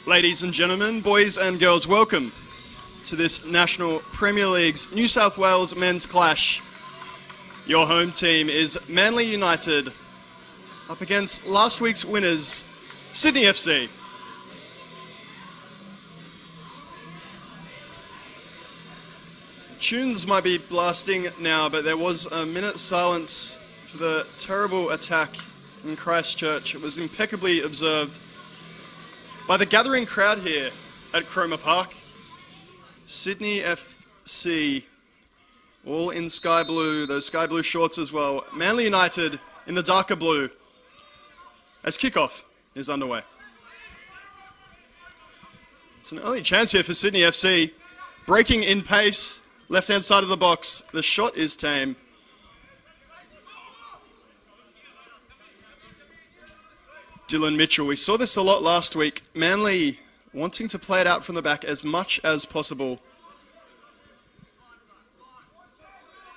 Ladies and gentlemen, boys and girls, welcome to this National Premier League's New South Wales Men's Clash. Your home team is Manly United up against last week's winners, Sydney FC. Tunes might be blasting now, but there was a minute's silence for the terrible attack in Christchurch. It was impeccably observed by the gathering crowd here at Cromer Park. Sydney FC, all in sky blue, those sky blue shorts as well. Manly United in the darker blue as kickoff is underway. It's an early chance here for Sydney FC. Breaking in pace, left-hand side of the box. The shot is tame. Dylan Mitchell, we saw this a lot last week. Manly wanting to play it out from the back as much as possible.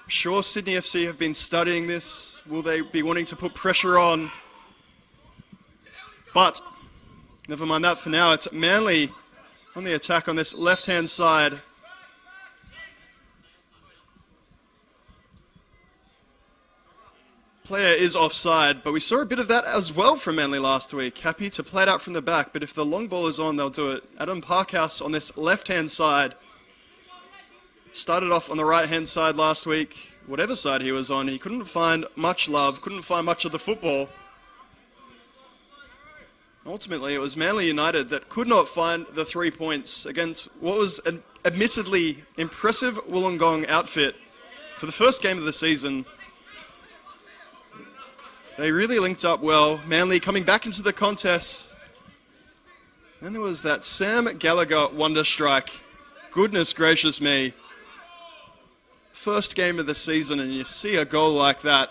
I'm sure Sydney FC have been studying this. Will they be wanting to put pressure on? But never mind that for now. It's Manly on the attack on this left-hand side. Player is offside, but we saw a bit of that as well from Manly last week. Happy to play it out from the back, but if the long ball is on, they'll do it. Adam Parkhouse on this left-hand side. Started off on the right-hand side last week. Whatever side he was on, he couldn't find much love, couldn't find much of the football. Ultimately, it was Manly United that could not find the 3 points against what was an admittedly impressive Wollongong outfit for the first game of the season. They really linked up well. Manly coming back into the contest. Then there was that Sam Gallagher wonder strike. Goodness gracious me. First game of the season and you see a goal like that.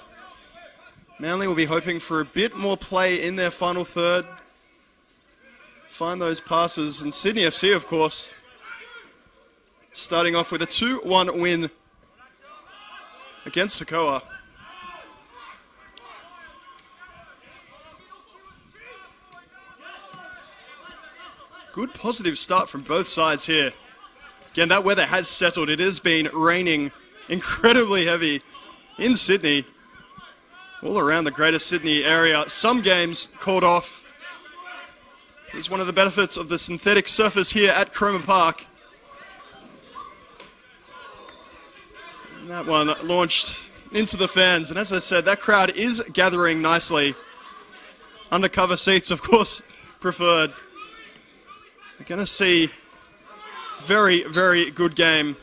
Manly will be hoping for a bit more play in their final third. Find those passes. And Sydney FC, of course, starting off with a 2-1 win against Hakoah. Good positive start from both sides here. Again, that weather has settled. It has been raining incredibly heavy in Sydney, all around the Greater Sydney area. Some games called off. It's one of the benefits of the synthetic surface here at Cromer Park. And that one launched into the fans. And as I said, that crowd is gathering nicely. Undercover seats, of course, preferred. We're going to see very, very good game.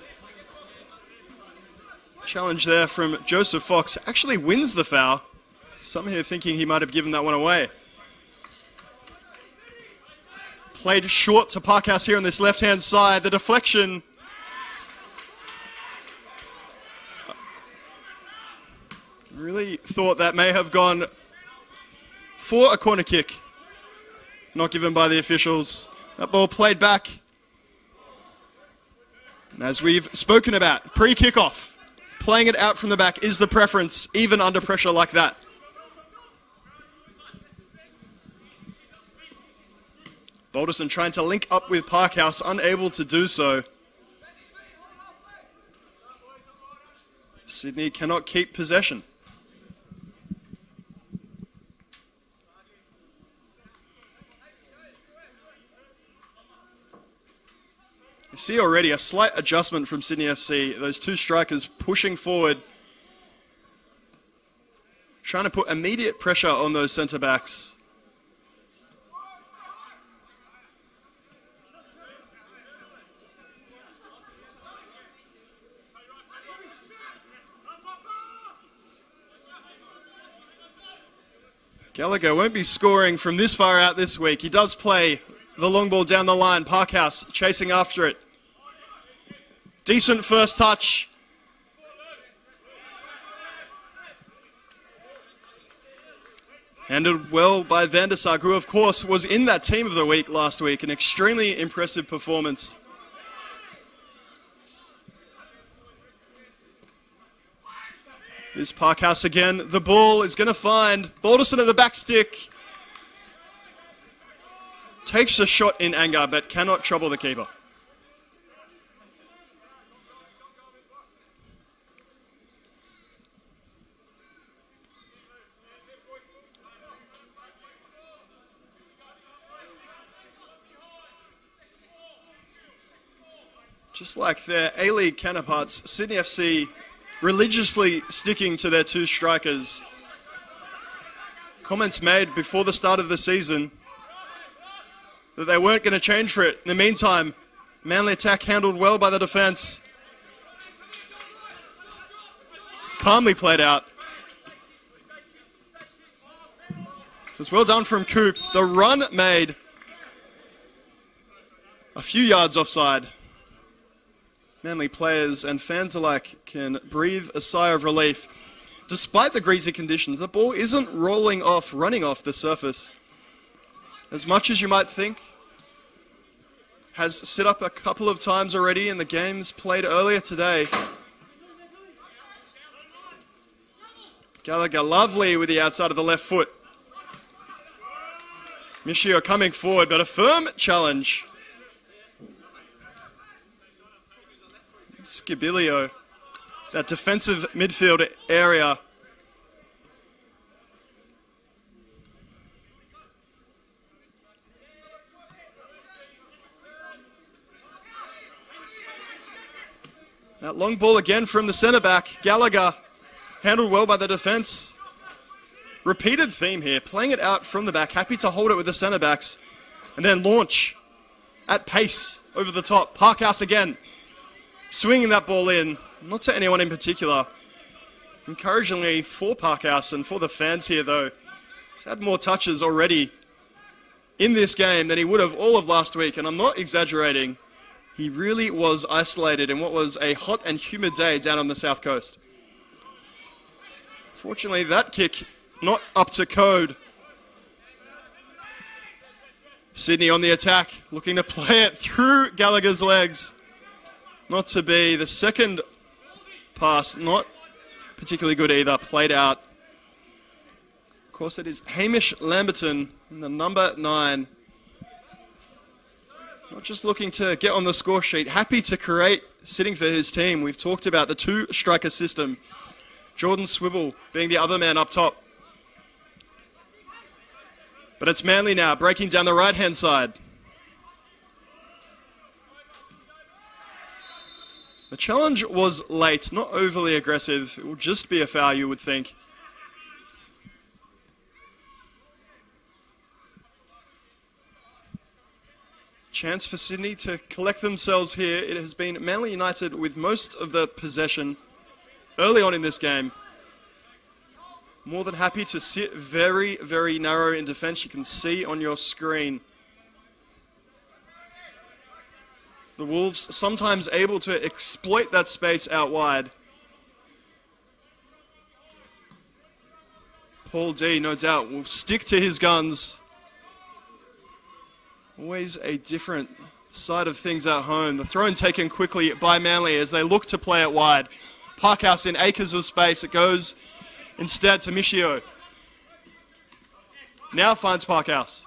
Challenge there from Joseph Fox. Actually wins the foul. Some here thinking he might have given that one away. Played short to Parkhouse here on this left-hand side. The deflection. Really thought that may have gone for a corner kick. Not given by the officials. That ball played back. And as we've spoken about, pre-kickoff, playing it out from the back is the preference, even under pressure like that. Balderson trying to link up with Parkhouse, unable to do so. Sydney cannot keep possession. You see already a slight adjustment from Sydney FC. Those two strikers pushing forward, trying to put immediate pressure on those centre-backs. Gallagher won't be scoring from this far out this week. He does play the long ball down the line. Parkhouse chasing after it. Decent first touch. Handled well by Van der Sar, who of course was in that team of the week last week. An extremely impressive performance. This Parkhouse again. The ball is going to find Balderson at the back stick. takes a shot in anger but cannot trouble the keeper. Just like their A-League counterparts, Sydney FC religiously sticking to their two strikers. Comments made before the start of the season that they weren't going to change for it. In the meantime, Manly attack handled well by the defence. Calmly played out. It was well done from Coop. The run made a few yards offside. Manly players and fans alike can breathe a sigh of relief. Despite the greasy conditions, the ball isn't running off the surface. As much as you might think, has sit up a couple of times already in the games played earlier today. Gallagher lovely with the outside of the left foot. Michio coming forward, but a firm challenge. Skibilio, that defensive midfield area. That long ball again from the centre back. Gallagher handled well by the defence. Repeated theme here, playing it out from the back, happy to hold it with the centre backs, and then launch at pace over the top. Parkhouse again. Swinging that ball in, not to anyone in particular. Encouragingly for Parkhouse and for the fans here, though. He's had more touches already in this game than he would have all of last week, and I'm not exaggerating. He really was isolated in what was a hot and humid day down on the south coast. Fortunately, that kick not up to code. Sydney on the attack, looking to play it through Gallagher's legs. Not to be. The second pass, not particularly good either, played out. Of course, it is Hamish Lamberton in the number 9. Not just looking to get on the score sheet, happy to create, sitting for his team. We've talked about the two-striker system. Jordan Swibble being the other man up top. But it's Manly now, breaking down the right-hand side. The challenge was late, not overly aggressive. It will just be a foul, you would think. Chance for Sydney to collect themselves here. It has been Manly United with most of the possession early on in this game. More than happy to sit very, very narrow in defence. You can see on your screen. The Wolves sometimes able to exploit that space out wide. Paul D, no doubt, will stick to his guns. Always a different side of things at home. The throw-in taken quickly by Manly as they look to play it wide. Parkhouse in acres of space. It goes instead to Michio. Now finds Parkhouse.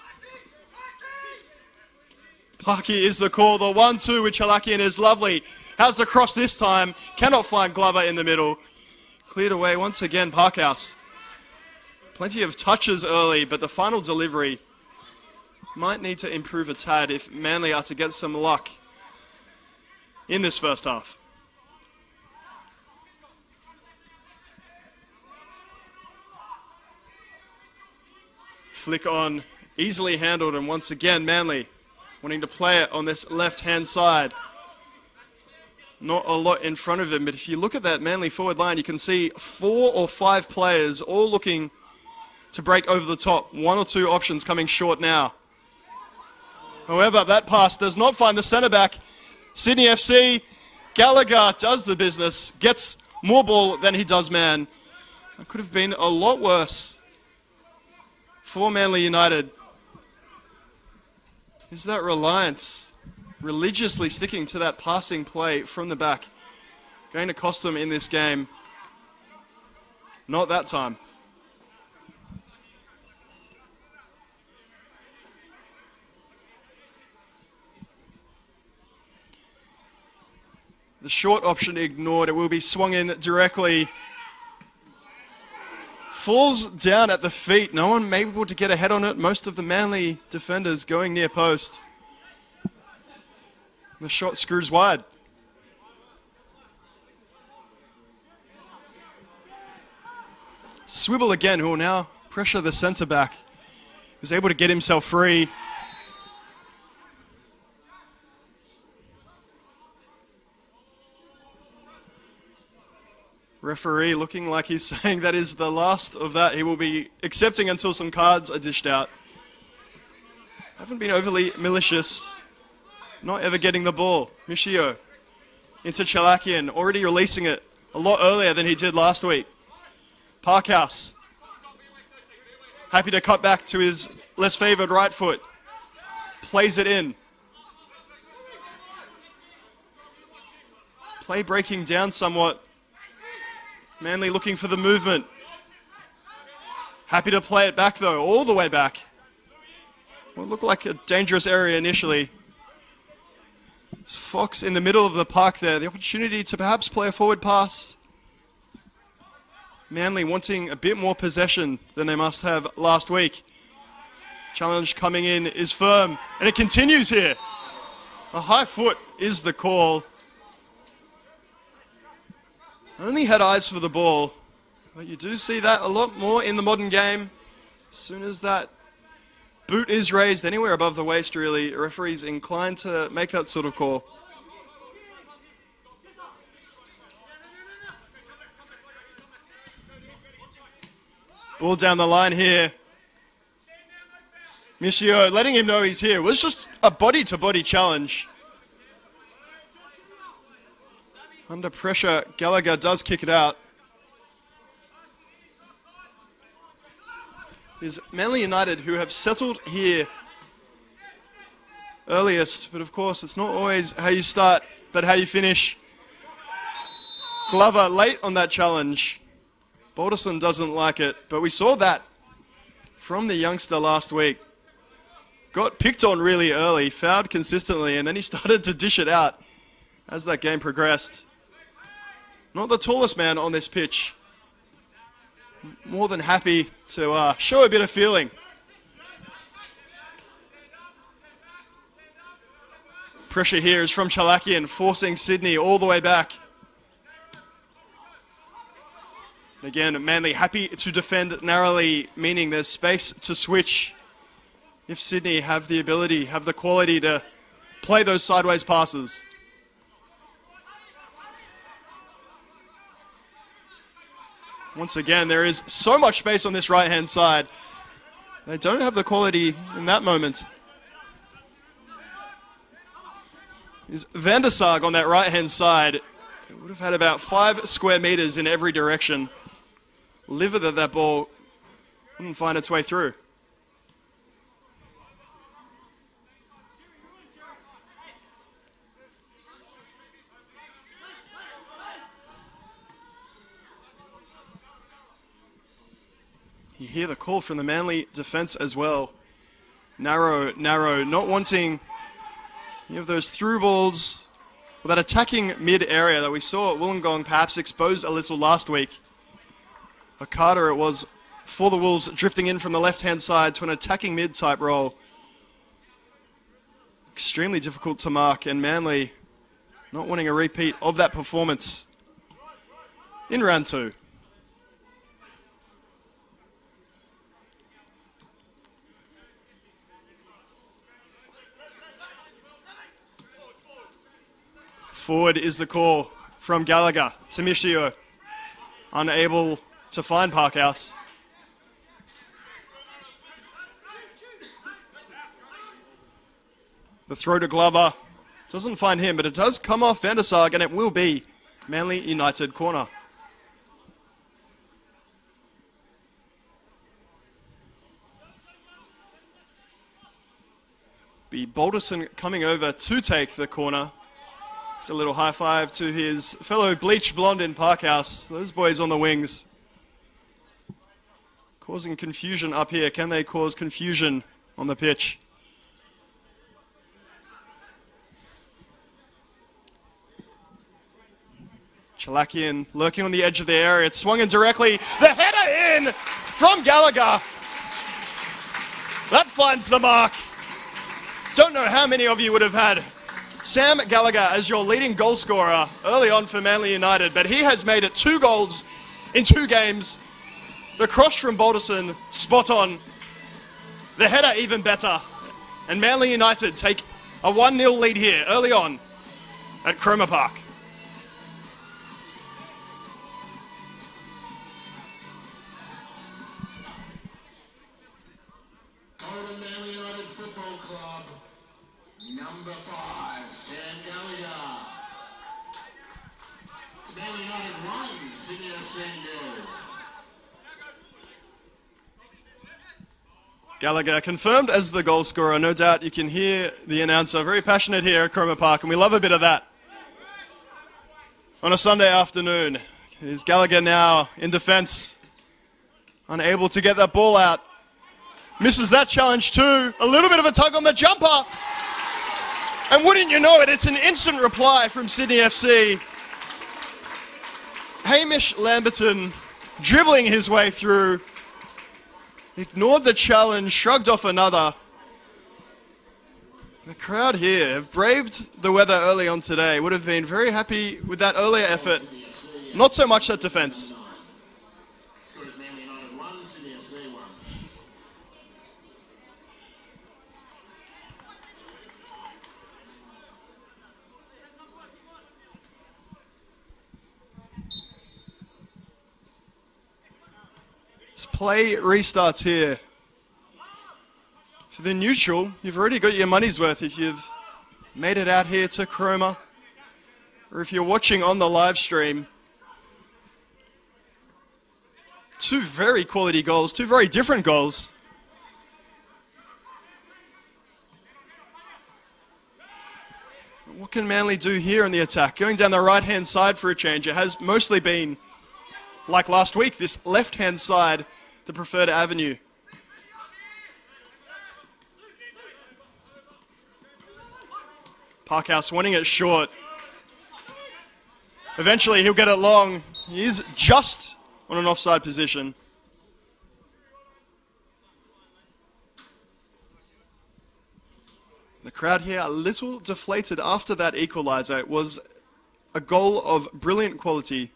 Parky is the call. The 1-2 with Chalakian is lovely. How's the cross this time? Cannot find Glover in the middle. Cleared away once again, Parkhouse. Plenty of touches early, but the final delivery might need to improve a tad if Manly are to get some luck in this first half. Flick on, easily handled, and once again Manly wanting to play it on this left-hand side. Not a lot in front of him, but if you look at that Manly forward line, you can see 4 or 5 players all looking to break over the top. 1 or 2 options coming short now. However, that pass does not find the centre-back. Sydney FC, Gallagher does the business, gets more ball than he does man. That could have been a lot worse for Manly United. Is that reliance, religiously sticking to that passing play from the back, going to cost them in this game? Not that time. The short option ignored. It will be swung in directly. Falls down at the feet. No one may be able to get a head on it. Most of the Manly defenders going near post. The shot screws wide. Swibble again, who will now pressure the centre back. He was able to get himself free. Referee looking like he's saying that is the last of that. He will be accepting until some cards are dished out. Haven't been overly malicious. Not ever getting the ball. Michio into Chalakian, already releasing it a lot earlier than he did last week. Parkhouse, happy to cut back to his less favoured right foot. Plays it in. Play breaking down somewhat. Manly looking for the movement. Happy to play it back though, all the way back. What looked like a dangerous area initially. It's Fox in the middle of the park there. The opportunity to perhaps play a forward pass. Manly wanting a bit more possession than they must have last week. Challenge coming in is firm, and it continues here. A high foot is the call. Only had eyes for the ball, but you do see that a lot more in the modern game. As soon as that boot is raised anywhere above the waist, really, a referee's inclined to make that sort of call. Ball down the line here. Michio letting him know he's here. It was just a body-to-body challenge. Under pressure, Gallagher does kick it out. It is Manly United who have settled here earliest, but of course it's not always how you start, but how you finish. Glover late on that challenge. Balderson doesn't like it, but we saw that from the youngster last week. Got picked on really early, fouled consistently, and then he started to dish it out as that game progressed. Not the tallest man on this pitch. More than happy to show a bit of feeling. Pressure here is from Chalakian, forcing Sydney all the way back. Again, Manly happy to defend narrowly, meaning there's space to switch if Sydney have the ability, have the quality to play those sideways passes. Once again, there is so much space on this right-hand side. They don't have the quality in that moment. Is Van der Sarg on that right-hand side. It would have had about 5 square meters in every direction. Livid that ball wouldn't find its way through. You hear the call from the Manly defence as well. Narrow, not wanting any of those through balls. Well, that attacking mid-area that we saw at Wollongong perhaps exposed a little last week. A Carter it was for the Wolves, drifting in from the left-hand side to an attacking mid-type role. Extremely difficult to mark, and Manly not wanting a repeat of that performance in round 2. Forward is the call from Gallagher to Michio. Unable to find Parkhouse. The throw to Glover doesn't find him, but it does come off Van der Sarg, and it will be Manly United corner. Be Balderson coming over to take the corner. It's a little high five to his fellow bleach blonde in Parkhouse. Those boys on the wings. Causing confusion up here. Can they cause confusion on the pitch? Chalakian lurking on the edge of the area. It's swung in directly. The header in from Gallagher. That finds the mark. Don't know how many of you would have had Sam Gallagher as your leading goal scorer early on for Manly United, but he has made it 2 goals in 2 games. The cross from Balderson, spot on. The header even better. And Manly United take a 1-0 lead here early on at Cromer Park. Golden Manly United Football Club, number 5, Sam Gallagher. It's Manly United 1, Sydney FC 0. Gallagher confirmed as the goal scorer. No doubt you can hear the announcer very passionate here at Cromer Park, and we love a bit of that. On a Sunday afternoon, is Gallagher now in defence, unable to get that ball out. Misses that challenge too. A little bit of a tug on the jumper. And wouldn't you know it, it's an instant reply from Sydney FC. Hamish Lamberton dribbling his way through. Ignored the challenge, shrugged off another. The crowd here have braved the weather early on today. Would have been very happy with that earlier effort. Not so much that defence. Score is Manly United 1, Sydney FC 1. This play restarts here. For the neutral, you've already got your money's worth if you've made it out here to Cromer. Or if you're watching on the live stream. 2 very quality goals, 2 very different goals. What can Manly do here in the attack? Going down the right-hand side for a change. It has mostly been, like last week, this left-hand side, the preferred avenue. Parkhouse wanting it short. Eventually he'll get it long. He is just on an offside position. The crowd here a little deflated after that equaliser. It was a goal of brilliant quality.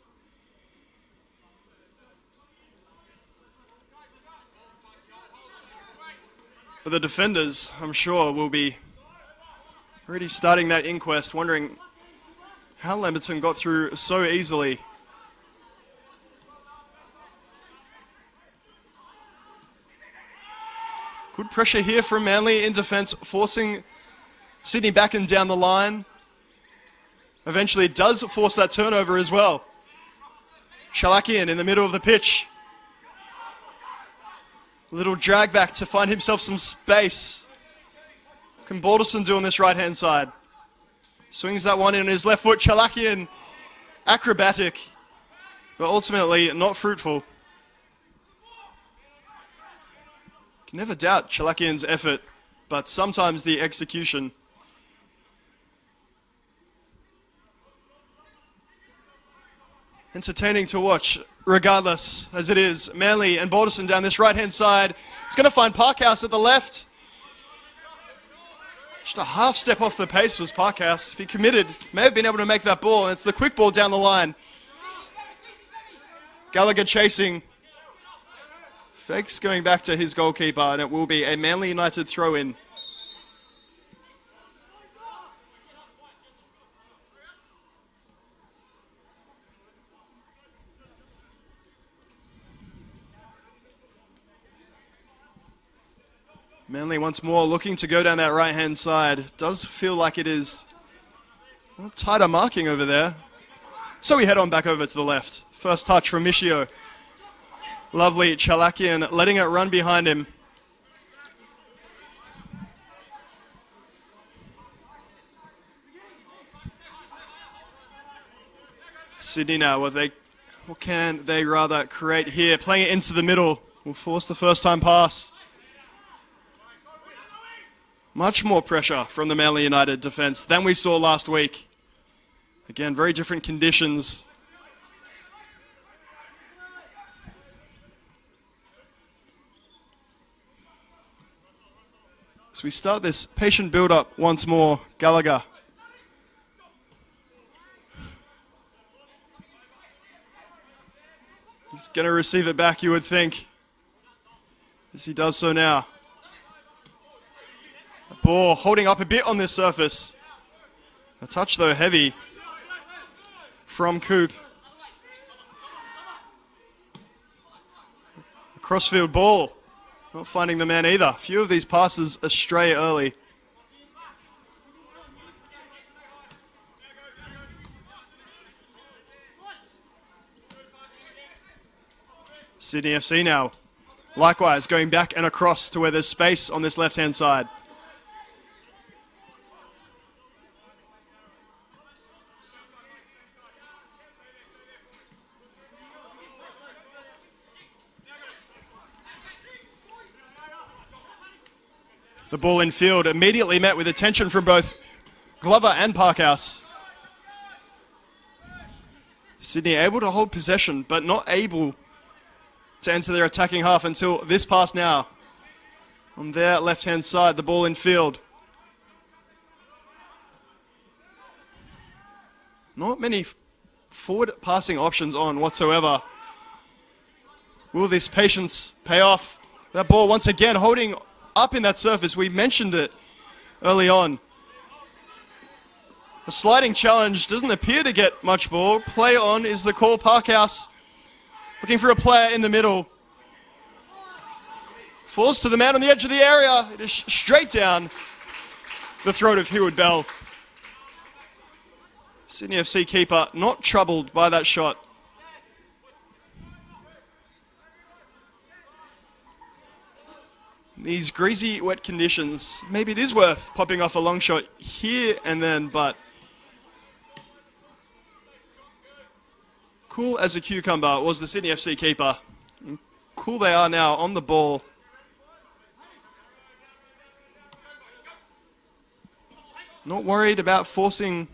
But the defenders, I'm sure, will be already starting that inquest, wondering how Lamberton got through so easily. Good pressure here from Manly in defence, forcing Sydney back and down the line. Eventually it does force that turnover as well. Chalakian in the middle of the pitch. Little drag back to find himself some space. What can Balderson do on this right-hand side? Swings that one in his left foot. Chalakian, acrobatic, but ultimately not fruitful. Can never doubt Chalakian's effort, but sometimes the execution. Entertaining to watch, regardless, as it is. Manly and Balderson down this right-hand side. It's going to find Parkhouse at the left. Just a half step off the pace was Parkhouse. If he committed, may have been able to make that ball. And it's the quick ball down the line. Gallagher chasing. Fakes going back to his goalkeeper, and it will be a Manly United throw-in. Manly once more looking to go down that right-hand side. Does feel like it is a little tighter marking over there. So we head on back over to the left. First touch from Michio. Lovely Chalakian letting it run behind him. Sydney now, what can they rather create here? Playing it into the middle. Will force the first time pass. Much more pressure from the Manly United defence than we saw last week. Again, very different conditions. So we start this patient build-up once more. Gallagher. He's going to receive it back, you would think, as he does so now. The ball holding up a bit on this surface. A touch, though, heavy from Coop. A crossfield ball. Not finding the man either. A few of these passes astray early. Sydney FC now, likewise, going back and across to where there's space on this left-hand side. The ball in field immediately met with attention from both Glover and Parkhouse. Sydney able to hold possession, but not able to enter their attacking half until this pass now. On their left-hand side, the ball in field. Not many forward passing options on whatsoever. Will this patience pay off? That ball once again holding up in that surface. We mentioned it early on. The sliding challenge doesn't appear to get much ball. Play on is the call. Parkhouse looking for a player in the middle. Falls to the man on the edge of the area. It is straight down the throat of Heward Bell. Sydney FC keeper not troubled by that shot. These greasy, wet conditions, maybe it is worth popping off a long shot here and then, but cool as a cucumber was the Sydney FC keeper. And cool they are now on the ball. Not worried about forcing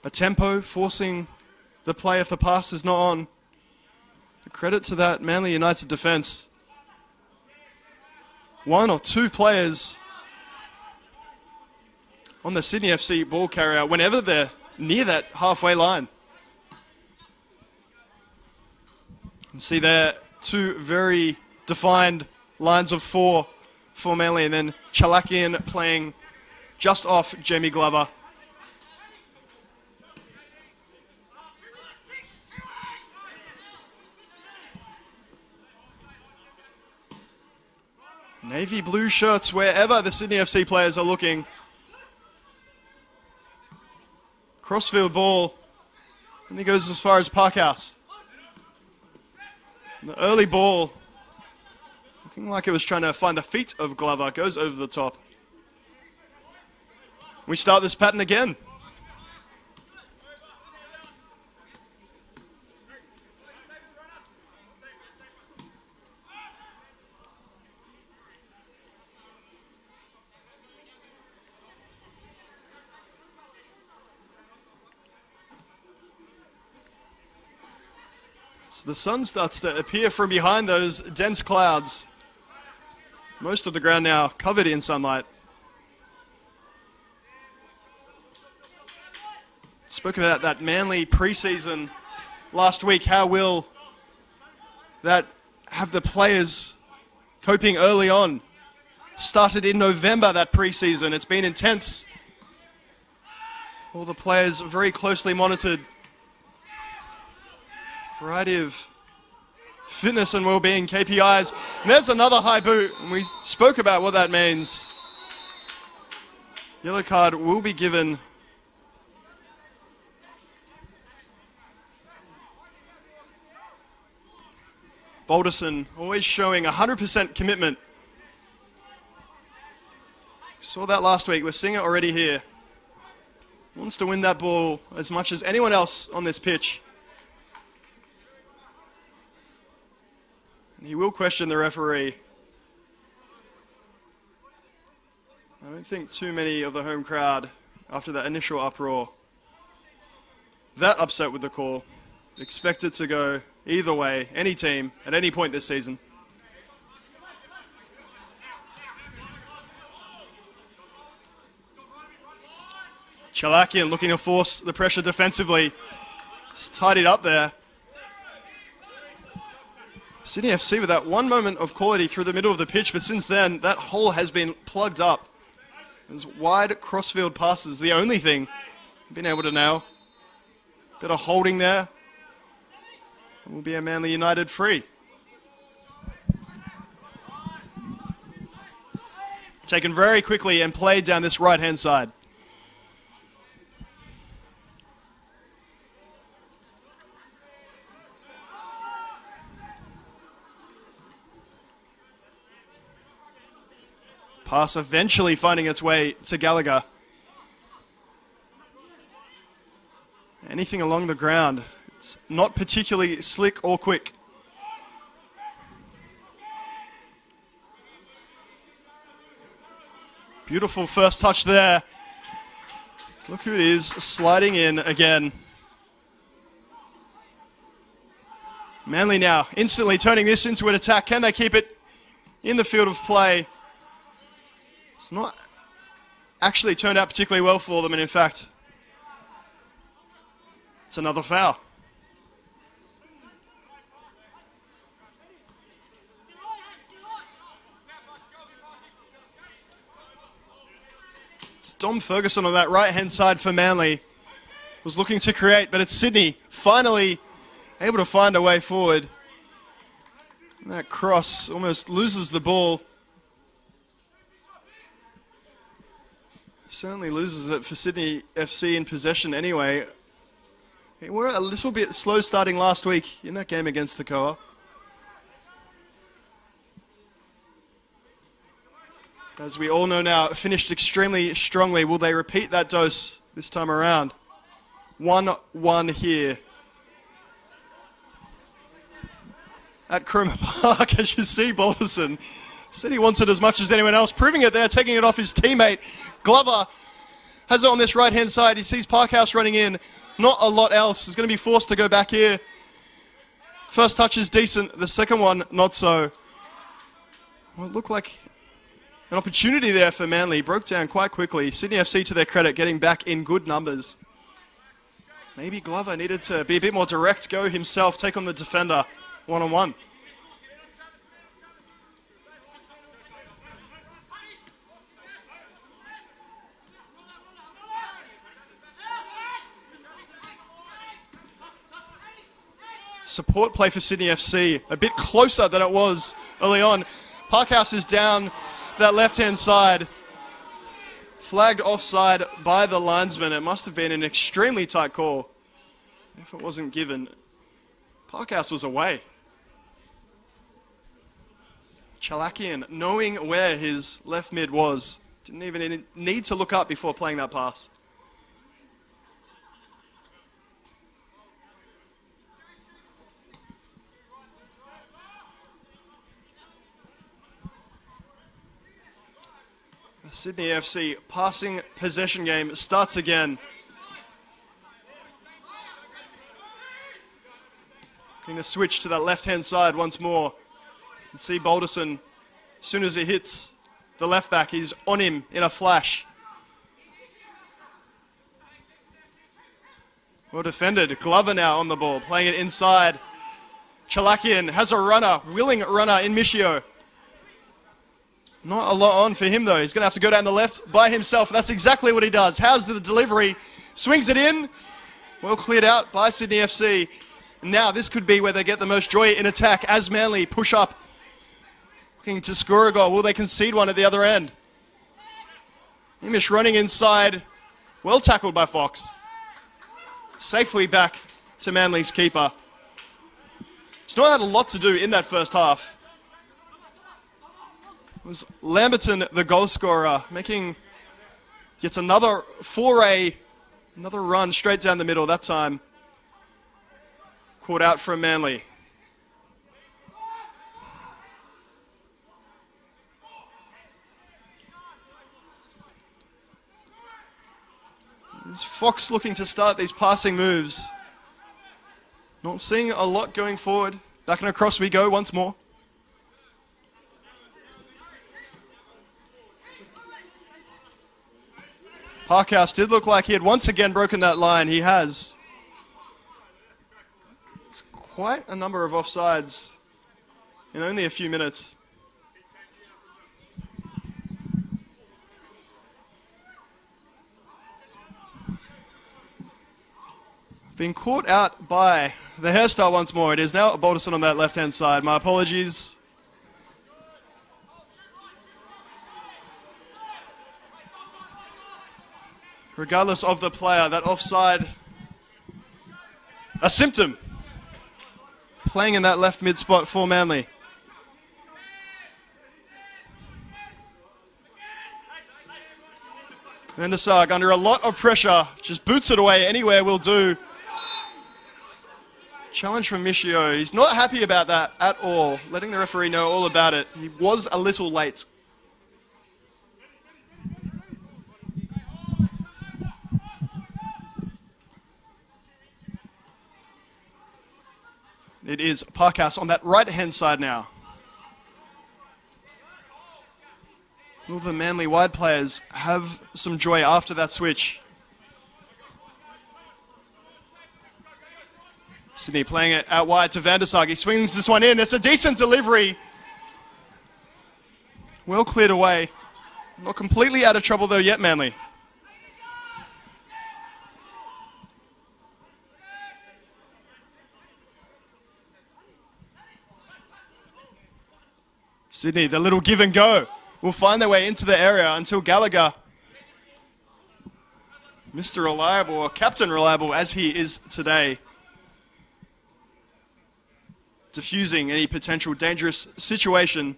a tempo, forcing the play if the pass is not on. Credit to that Manly United defence. One or two players on the Sydney FC ball carrier whenever they're near that halfway line. And see there, two very defined lines of four for Manly, and then Chalakian playing just off Jamie Glover. Navy blue shirts wherever the Sydney FC players are looking. Crossfield ball. And he goes as far as Parkhouse. And the early ball, looking like it was trying to find the feet of Glover, goes over the top. We start this pattern again. The sun starts to appear from behind those dense clouds. Most of the ground now covered in sunlight. Spoke about that Manly preseason last week. How will that have the players coping early on? Started in November, that preseason. It's been intense. All the players very closely monitored. Variety of fitness and well-being KPIs. And there's another high boot, and we spoke about what that means. Yellow card will be given. Balderson always showing 100% commitment. Saw that last week. We're seeing it already here. Wants to win that ball as much as anyone else on this pitch. He will question the referee. I don't think too many of the home crowd, after that initial uproar, that upset with the call. Expect it to go either way, any team, at any point this season. Chalakian looking to force the pressure defensively. Just tidied up there. Sydney FC with that one moment of quality through the middle of the pitch, but since then, that hole has been plugged up. Those wide crossfield passes, the only thing been able to nail. Bit of holding there. It will be a Manly United free. Taken very quickly and played down this right-hand side. Pass eventually finding its way to Gallagher. Anything along the ground. It's not particularly slick or quick. Beautiful first touch there. Look who it is sliding in again. Manly now instantly turning this into an attack. Can they keep it in the field of play? It's not actually turned out particularly well for them, and in fact, it's another foul. It's Dom Ferguson on that right-hand side for Manly. Was looking to create, but it's Sydney finally able to find a way forward. And that cross almost loses the ball. Certainly loses it for Sydney FC in possession anyway. They were a little bit slow starting last week in that game against Toccoa. As we all know now, finished extremely strongly. Will they repeat that dose this time around? 1-1 here at Cromer Park. As you see, Balderson said he wants it as much as anyone else, proving it there, taking it off his teammate. Glover has it on this right-hand side. He sees Parkhouse running in. Not a lot else. He's going to be forced to go back here. First touch is decent. The second one, not so. Well, it looked like an opportunity there for Manly. Broke down quite quickly. Sydney FC, to their credit, getting back in good numbers. Maybe Glover needed to be a bit more direct, go himself, take on the defender one-on-one. Support play for Sydney FC, a bit closer than it was early on. Parkhouse is down that left-hand side. Flagged offside by the linesman. It must have been an extremely tight call if it wasn't given. Parkhouse was away. Chalakian, knowing where his left mid was, didn't even need to look up before playing that pass. The Sydney FC passing possession game starts again. Going to switch to that left-hand side once more. And see Balderson, as soon as he hits the left back, he's on him in a flash. Well defended. Glover now on the ball, playing it inside. Chalakian has a runner, willing runner in Michio. Not a lot on for him though. He's going to have to go down the left by himself. That's exactly what he does. How's the delivery? Swings it in. Well cleared out by Sydney FC. Now this could be where they get the most joy in attack as Manly push up. Looking to score a goal. Will they concede one at the other end? Imish running inside. Well tackled by Fox. Safely back to Manly's keeper. He's not had a lot to do in that first half. It was Lamberton, the goal scorer, making yet another foray, another run straight down the middle that time. Caught out from Manly. Is Fox looking to start these passing moves? Not seeing a lot going forward. Back and across we go once more. Parkhouse did look like he had once again broken that line. He has. It's quite a number of offsides in only a few minutes. Being caught out by the hairstyle once more. It is now Balderson on that left-hand side. My apologies. Regardless of the player, that offside, a symptom. Playing in that left mid spot for Manly. Van der Sarg under a lot of pressure, just boots it away, anywhere will do. Challenge from Michio. He's not happy about that at all, letting the referee know all about it. He was a little late. It is Parkhouse on that right-hand side now. Will the Manly wide players have some joy after that switch? Sydney playing it out wide to Van der Sarg. He swings this one in. It's a decent delivery. Well cleared away. Not completely out of trouble though yet, Manly. Sydney, the little give and go, will find their way into the area until Gallagher, Mr. Reliable, or Captain Reliable as he is today, diffusing any potential dangerous situation.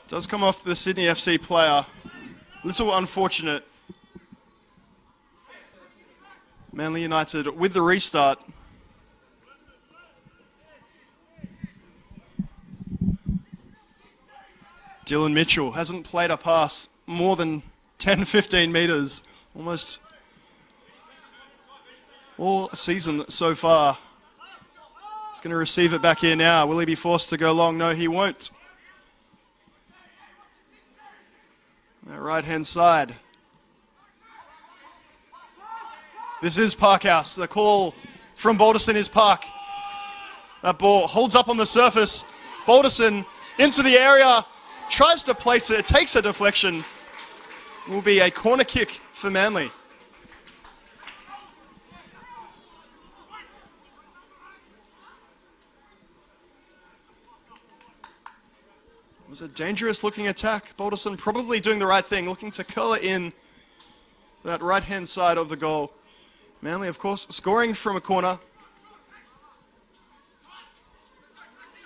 Does come off the Sydney FC player. Little unfortunate. Manly United with the restart. Dylan Mitchell hasn't played a pass more than 10-15 metres. Almost all season so far. He's going to receive it back here now. Will he be forced to go long? No, he won't. That right-hand side. This is Parkhouse. The call from Balderson is Park. That ball holds up on the surface. Balderson into the area. Tries to place it. It takes a deflection. Will be a corner kick for Manly. It was a dangerous looking attack. Balderson probably doing the right thing, looking to curl it in that right-hand side of the goal. Manly, of course, scoring from a corner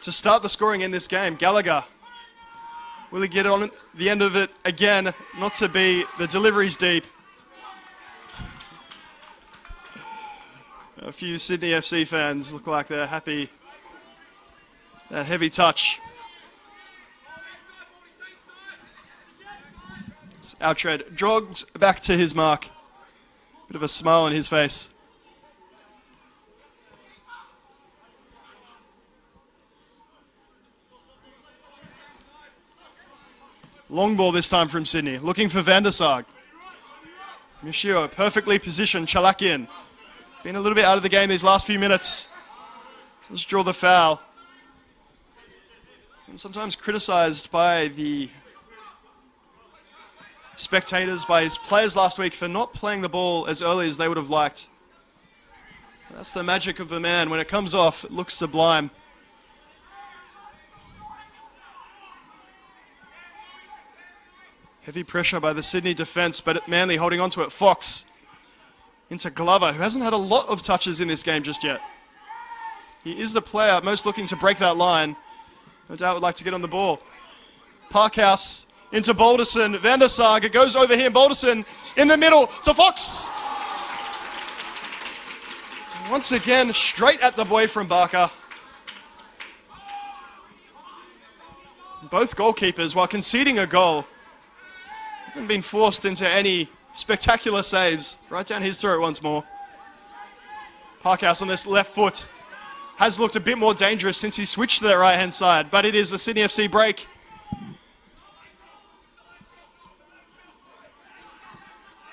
to start the scoring in this game. Gallagher, will he get on the end of it again? Not to be. The delivery's deep. A few Sydney FC fans look like they're happy. That heavy touch. Outrade jogs back to his mark. Bit of a smile on his face. Long ball this time from Sydney. Looking for Van der Sarg. Michio perfectly positioned. Chalakian. Been a little bit out of the game these last few minutes. Let's draw the foul. And sometimes criticised by the spectators, by his players last week for not playing the ball as early as they would have liked. That's the magic of the man. When it comes off, it looks sublime. Heavy pressure by the Sydney defence, but Manly holding on to it. Fox into Glover, who hasn't had a lot of touches in this game just yet. He is the player most looking to break that line. No doubt would like to get on the ball. Parkhouse into Balderson. Van der Sarg, it goes over him. Balderson in the middle to Fox. Once again, straight at the boy from Barker. Both goalkeepers, while conceding a goal, haven't been forced into any spectacular saves. Right down his throat once more. Parkhouse on this left foot has looked a bit more dangerous since he switched to the right-hand side, but it is a Sydney FC break.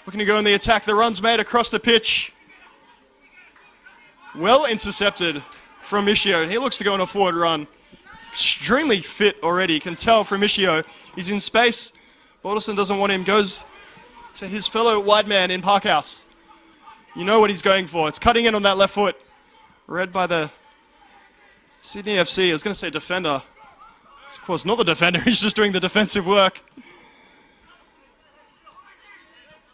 Looking to go in the attack. The run's made across the pitch. Well intercepted from Michio. He looks to go on a forward run. Extremely fit already. You can tell from Michio. He's in space. Balderson doesn't want him. Goes to his fellow wide man in Parkhouse. You know what he's going for. It's cutting in on that left foot. Read by the Sydney FC. I was going to say defender. It's of course not the defender. He's just doing the defensive work.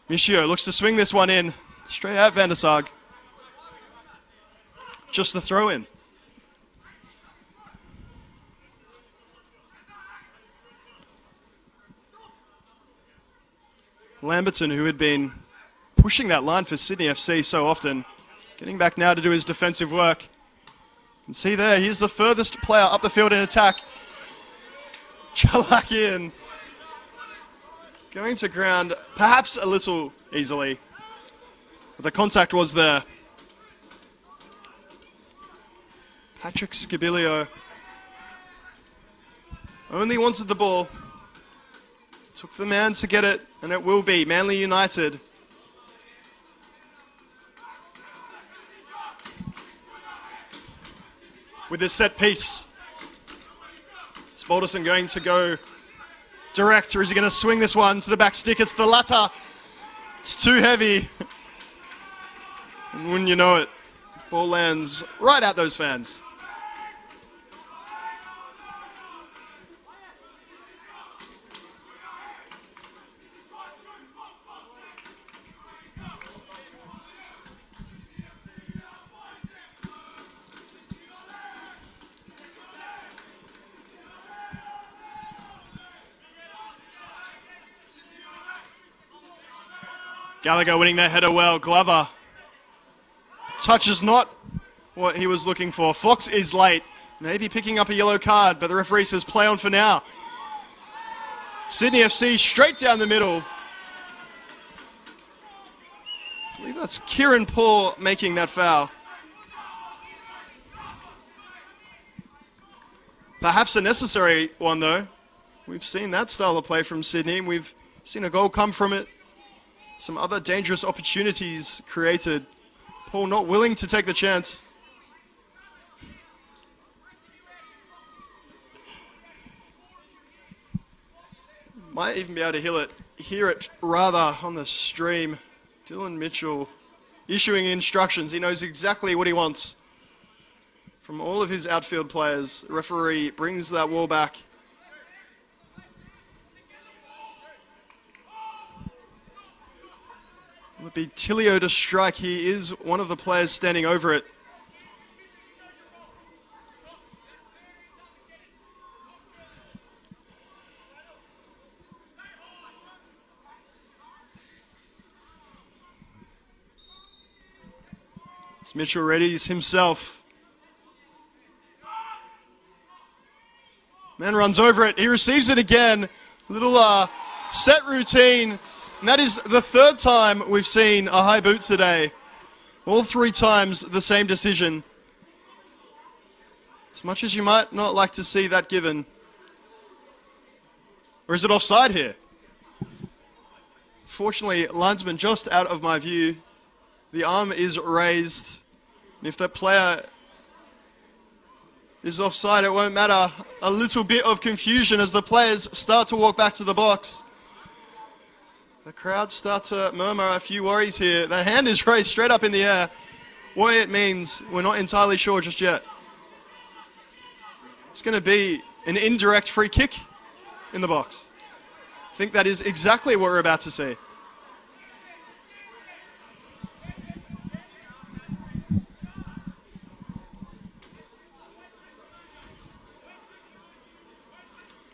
Michio looks to swing this one in. Straight out Van der Sar. Just the throw in. Lamberton, who had been pushing that line for Sydney FC so often, getting back now to do his defensive work. You can see there, he's the furthest player up the field in attack. Chalak in. Going to ground perhaps a little easily. But the contact was there. Patrick Scabilio only wanted the ball. Took the man to get it, and it will be Manly United. With this set piece. Is Balderson going to go direct, or is he going to swing this one to the back stick? It's the latter. It's too heavy. And wouldn't you know it, ball lands right at those fans. Gallagher winning that header well. Glover touches not what he was looking for. Fox is late. Maybe picking up a yellow card, but the referee says play on for now. Sydney FC straight down the middle. I believe that's Kieran Paul making that foul. Perhaps a necessary one, though. We've seen that style of play from Sydney. We've seen a goal come from it. Some other dangerous opportunities created. Paul not willing to take the chance. Might even be able to hear it rather on the stream. Dylan Mitchell issuing instructions. He knows exactly what he wants from all of his outfield players. The referee brings that wall back. Will it be Tilio to strike? He is one of the players standing over it. As Mitchell readies himself. Man runs over it. He receives it again. Little set routine. And that is the third time we've seen a high boot today. All three times the same decision. As much as you might not like to see that given. Or is it offside here? Fortunately, linesman just out of my view. The arm is raised. And if that player is offside, it won't matter. A little bit of confusion as the players start to walk back to the box. The crowd start to murmur a few worries here. The hand is raised straight up in the air. What it means, we're not entirely sure just yet. It's going to be an indirect free kick in the box. I think that is exactly what we're about to see.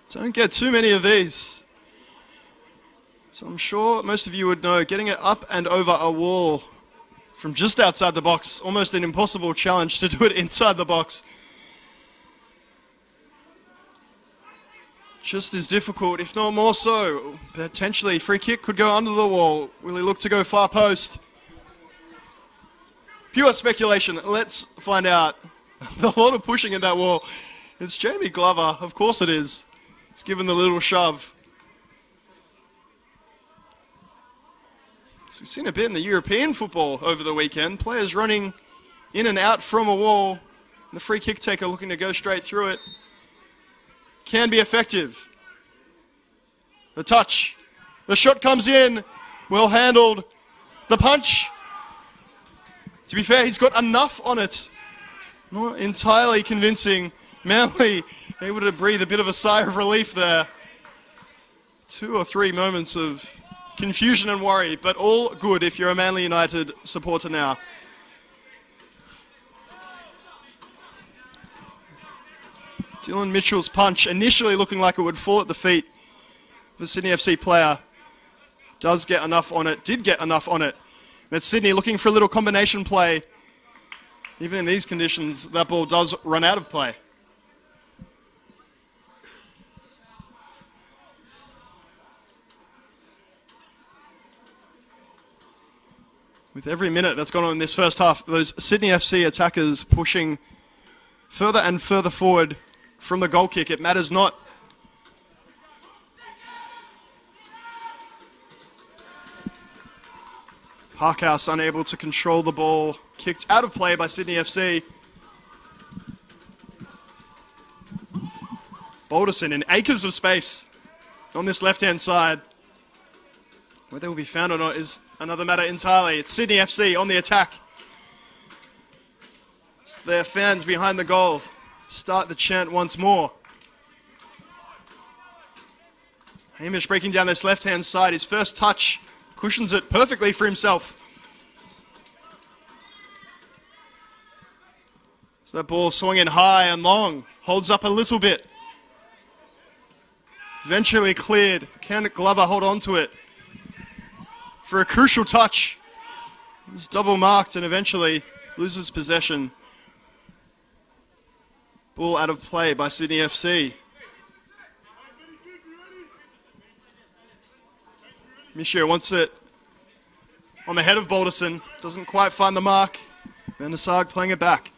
Don't get too many of these. So I'm sure most of you would know, getting it up and over a wall from just outside the box, almost an impossible challenge to do it inside the box. Just as difficult, if not more so. Potentially, free kick could go under the wall. Will he look to go far post? Pure speculation. Let's find out. A lot of pushing in that wall. It's Jamie Glover. Of course it is. He's given the little shove. So we've seen a bit in the European football over the weekend. Players running in and out from a wall. And the free kick taker looking to go straight through it. Can be effective. The touch. The shot comes in. Well handled. The punch. To be fair, he's got enough on it. Not entirely convincing. Manly able to breathe a bit of a sigh of relief there. 2 or 3 moments of confusion and worry, but all good if you're a Manly United supporter now. Dylan Mitchell's punch, initially looking like it would fall at the feet of a Sydney FC player. Does get enough on it, did get enough on it. And it's Sydney looking for a little combination play. Even in these conditions, that ball does run out of play. With every minute that's gone on in this first half, those Sydney FC attackers pushing further and further forward from the goal kick. It matters not. Parkhouse unable to control the ball. Kicked out of play by Sydney FC. Balderson in acres of space on this left-hand side. Where they will be found or not is another matter entirely. It's Sydney FC on the attack. It's their fans behind the goal start the chant once more. Hamish breaking down this left-hand side. His first touch cushions it perfectly for himself. So that ball swung in high and long. Holds up a little bit. Eventually cleared. Can Glover hold on to it for a crucial touch? He's double marked and eventually loses possession. Ball out of play by Sydney FC. Michio wants it on the head of Balderson. Doesn't quite find the mark. Van der Sarg playing it back.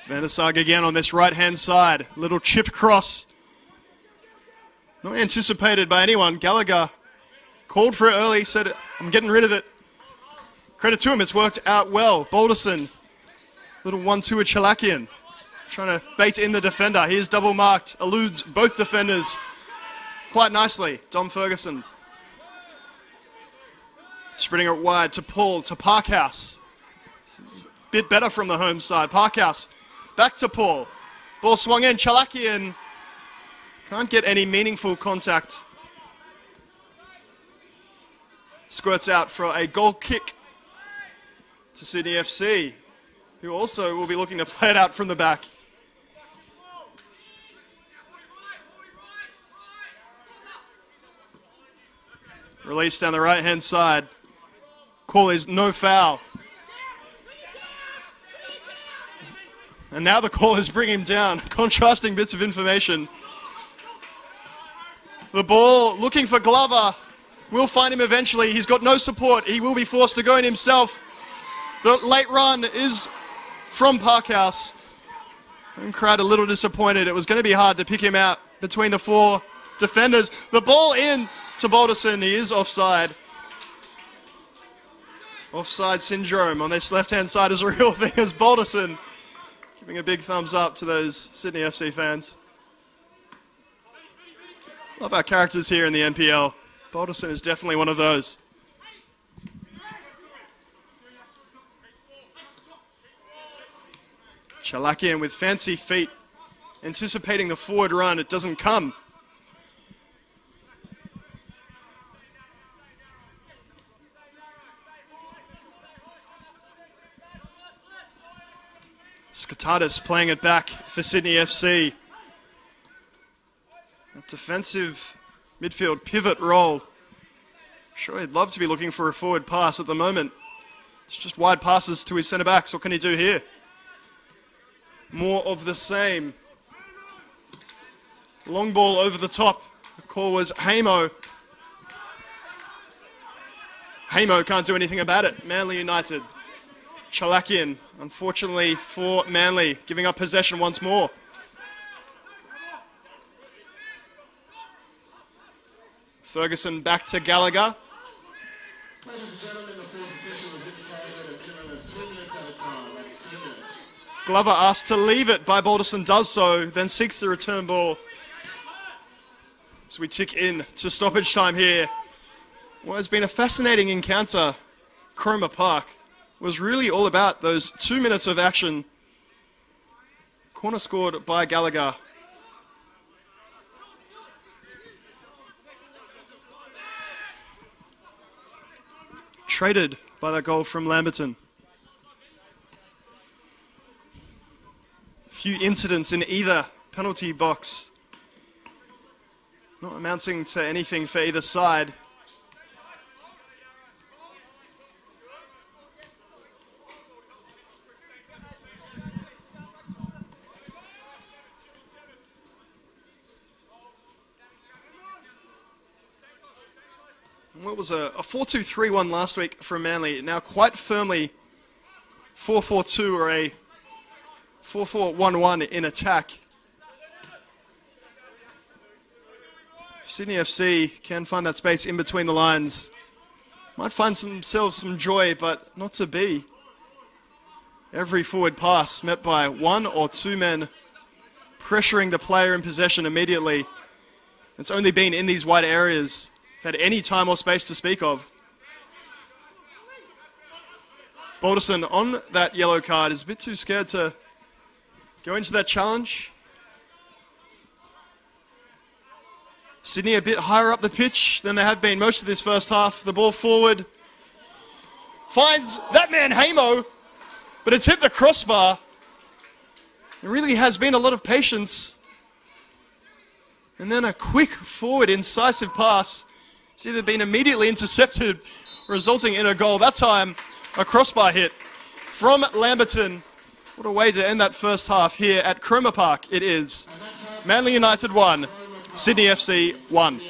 Van der Sarg again on this right-hand side. Little chipped cross. Not anticipated by anyone. Gallagher called for it early, said, I'm getting rid of it. Credit to him, it's worked out well. Balderson, little 1-2 with Chalakian. Trying to bait in the defender. He is double marked, eludes both defenders quite nicely. Dom Ferguson. Spreading it wide to Paul, to Parkhouse. This is a bit better from the home side. Parkhouse, back to Paul. Ball swung in, Chalakian. Can't get any meaningful contact. Squirts out for a goal kick to Sydney FC, who also will be looking to play it out from the back. Release down the right-hand side. Call is no foul. And now the call is bringing him down. Contrasting bits of information. The ball looking for Glover. Will find him eventually. He's got no support. He will be forced to go in himself. The late run is from Parkhouse. Home crowd a little disappointed. It was going to be hard to pick him out between the 4 defenders. The ball in to Balderson. He is offside. Offside syndrome on this left-hand side is a real thing as Balderson giving a big thumbs up to those Sydney FC fans. Love our characters here in the NPL. Balderson is definitely one of those. Chalakian with fancy feet, anticipating the forward run. It doesn't come. Skatadis playing it back for Sydney FC. That defensive midfield pivot role. Sure, he'd love to be looking for a forward pass at the moment. It's just wide passes to his centre-backs. What can he do here? more of the same. Long ball over the top. The call was Hamo. Hamo can't do anything about it. Manly United. Chalakian, unfortunately for Manly, giving up possession once more. Ferguson back to Gallagher. Ladies and gentlemen, the fourth official has indicated a minimum of 2 minutes at a time. That's 2 minutes. Glover asked to leave it by Balderson, does so, then seeks the return ball. So we tick in to stoppage time here. What has been a fascinating encounter, Cromer Park, was really all about those 2 minutes of action. Corner scored by Gallagher. Traded by that goal from Lamberton. Few incidents in either penalty box. Not amounting to anything for either side. What was a 4-2-3-1 last week from Manly, now quite firmly 4-4-2 or a 4-4-1-1 in attack. Sydney FC can find that space in between the lines. Might find themselves some joy, but not to be. Every forward pass met by one or two men pressuring the player in possession immediately. It's only been in these wide areas had any time or space to speak of. Balderson on that yellow card is a bit too scared to go into that challenge. Sydney a bit higher up the pitch than they have been most of this first half. The ball forward. Finds that man Hamo, but it's hit the crossbar. There really has been a lot of patience. And then a quick forward incisive pass. It's either been immediately intercepted, resulting in a goal. That time, a crossbar hit from Lamberton. What a way to end that first half here at Cromer Park. It is Manly United 1, Sydney FC 1.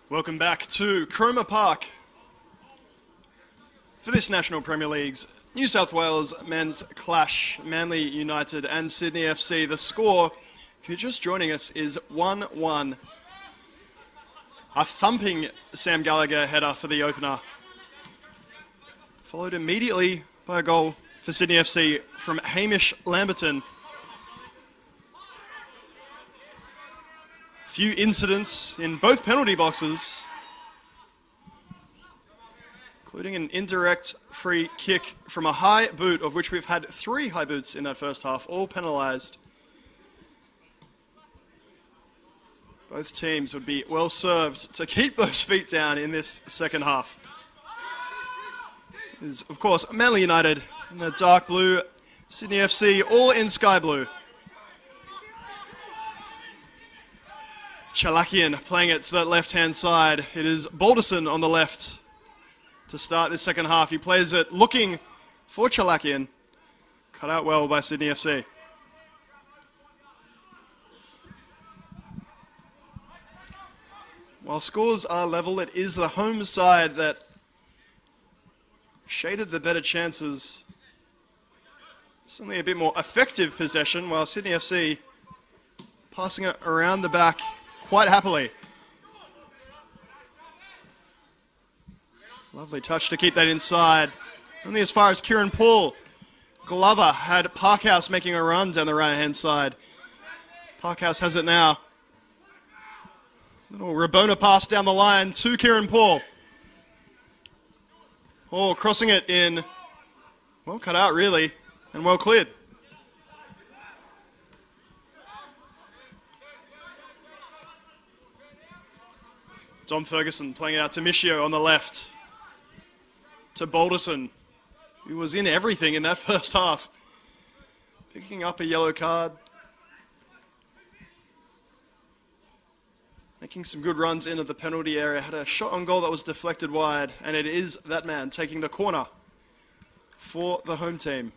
Welcome back to Cromer Park for this National Premier League's New South Wales men's clash, Manly United and Sydney FC. The score, if you're just joining us, is 1-1. A thumping Sam Gallagher header for the opener, followed immediately by a goal for Sydney FC from Hamish Lamberton. Few incidents in both penalty boxes, including an indirect free kick from a high boot, of which we've had 3 high boots in that first half, all penalised. Both teams would be well served to keep those feet down in this second half. Is, of course, Manly United in the dark blue, Sydney FC all in sky blue. Chalakian playing it to that left-hand side. It is Balderson on the left to start this second half. He plays it looking for Chalakian. Cut out well by Sydney FC. While scores are level, it is the home side that shaded the better chances. Certainly a bit more effective possession, while Sydney FC passing it around the back quite happily. Lovely touch to keep that inside. Only as far as Kieran Paul. Glover had Parkhouse making a run down the right-hand side. Parkhouse has it now. Little Rabona pass down the line to Kieran Paul. Oh, crossing it in. Well cut out, really, and well cleared. Dom Ferguson playing it out to Michio on the left. To Balderson, who was in everything in that first half. Picking up a yellow card. Making some good runs into the penalty area. Had a shot on goal that was deflected wide. And it is that man taking the corner for the home team.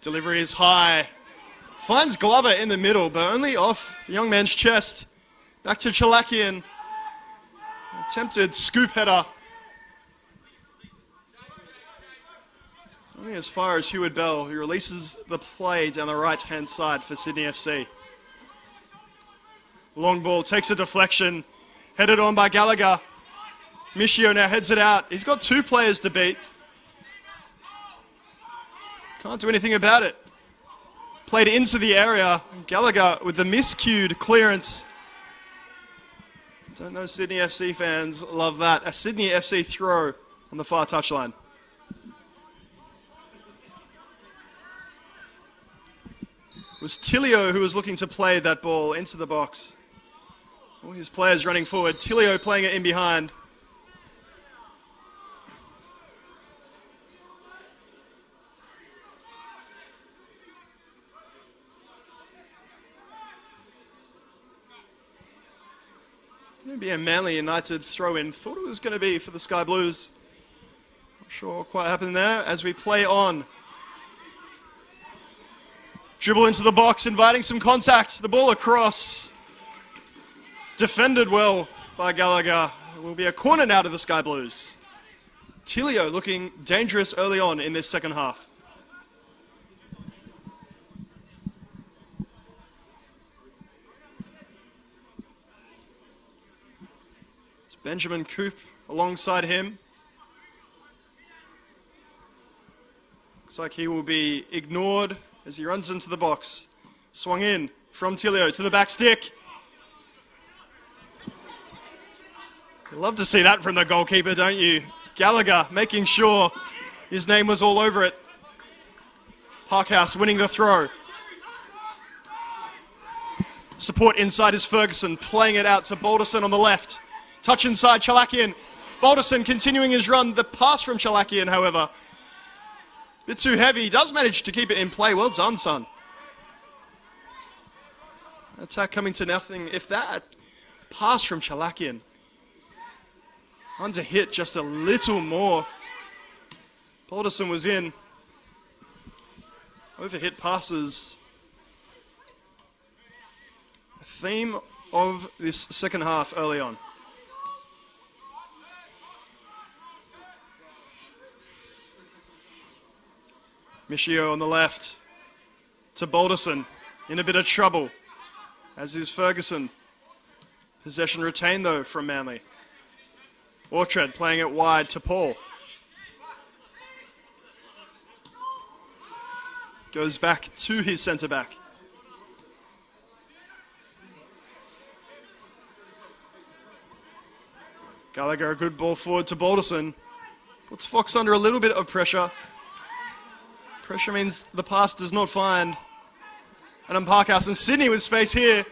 Delivery is high. Finds Glover in the middle, but only off the young man's chest. Back to Chalakian. Attempted scoop header. Only as far as Heward Bell, who releases the play down the right-hand side for Sydney FC. Long ball takes a deflection. Headed on by Gallagher. Michio now heads it out. He's got 2 players to beat. Can't do anything about it. Played into the area. Gallagher with the miscued clearance. Don't know Sydney FC fans love that. A Sydney FC throw on the far touchline. It was Tilio who was looking to play that ball into the box. All his players running forward. Tilio playing it in behind. Going to be a Manly United throw-in. Thought it was going to be for the Sky Blues. Not sure what quite happened there as we play on. Dribble into the box, inviting some contact. The ball across. Defended well by Gallagher. It will be a corner now to the Sky Blues. Tilio looking dangerous early on in this second half. Benjamin Coop alongside him. Looks like he will be ignored as he runs into the box. Swung in from Tilio to the back stick. You love to see that from the goalkeeper, don't you? Gallagher making sure his name was all over it. Parkhouse winning the throw. Support inside is Ferguson, playing it out to Balderson on the left. Touch inside, Chalakian. Balderson continuing his run. The pass from Chalakian, however, a bit too heavy. He does manage to keep it in play. Well done, son. Attack coming to nothing. If that pass from Chalakian Under hit just a little more. Balderson was in. Overhit passes. A theme of this second half early on. Michio on the left to Balderson, in a bit of trouble, as is Ferguson. Possession retained though from Manly. Orchard playing it wide to Paul. Goes back to his centre back. Gallagher, a good ball forward to Balderson. Puts Fox under a little bit of pressure. Pressure means the pass does not find Adam Parkhouse, and Sydney with space here.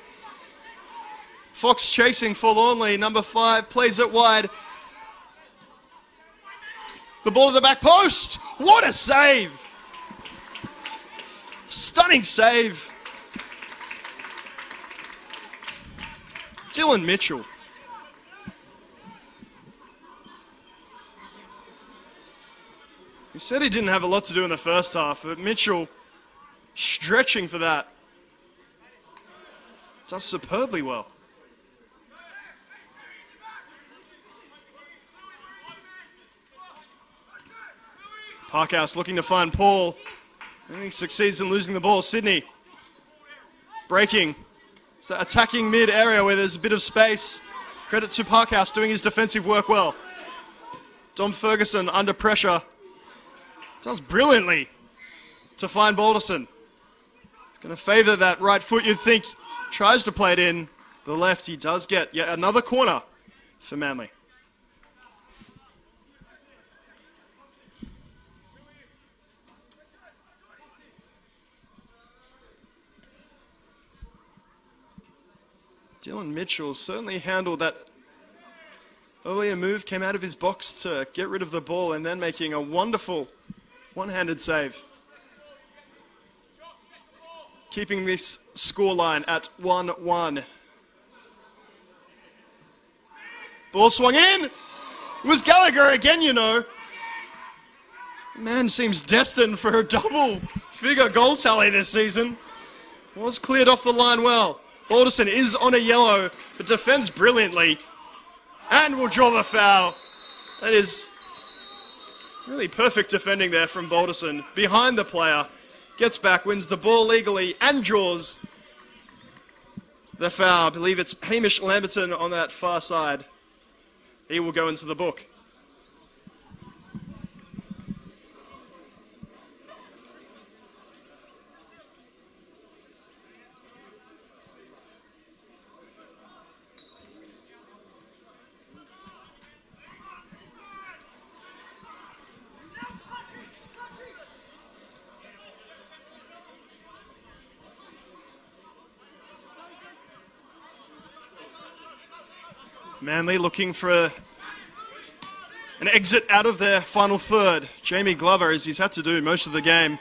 Fox chasing forlornly. Number 5 plays it wide. The ball to the back post. What a save! Stunning save. Dylan Mitchell. He said he didn't have a lot to do in the first half, but Mitchell stretching for that. Does superbly well. Parkhouse looking to find Paul. And he succeeds in losing the ball. Sydney breaking. So attacking mid area where there's a bit of space. Credit to Parkhouse doing his defensive work well. Dom Ferguson under pressure. Does brilliantly to find Balderson. He's going to favour that right foot, you'd think. Tries to play it in. The left, he does get yet another corner for Manly. Dylan Mitchell certainly handled that earlier move, came out of his box to get rid of the ball and then making a wonderful one-handed save. Keeping this scoreline at 1-1. Ball swung in. It was Gallagher again, you know. Man seems destined for a double-figure goal tally this season. Was cleared off the line well. Balderson is on a yellow, but defends brilliantly. And will draw the foul. That is really perfect defending there from Balderson. Behind the player. Gets back, wins the ball legally, and draws the foul. I believe it's Hamish Lamberton on that far side. He will go into the book. Manly looking for an exit out of their final third. Jamie Glover, as he's had to do most of the game,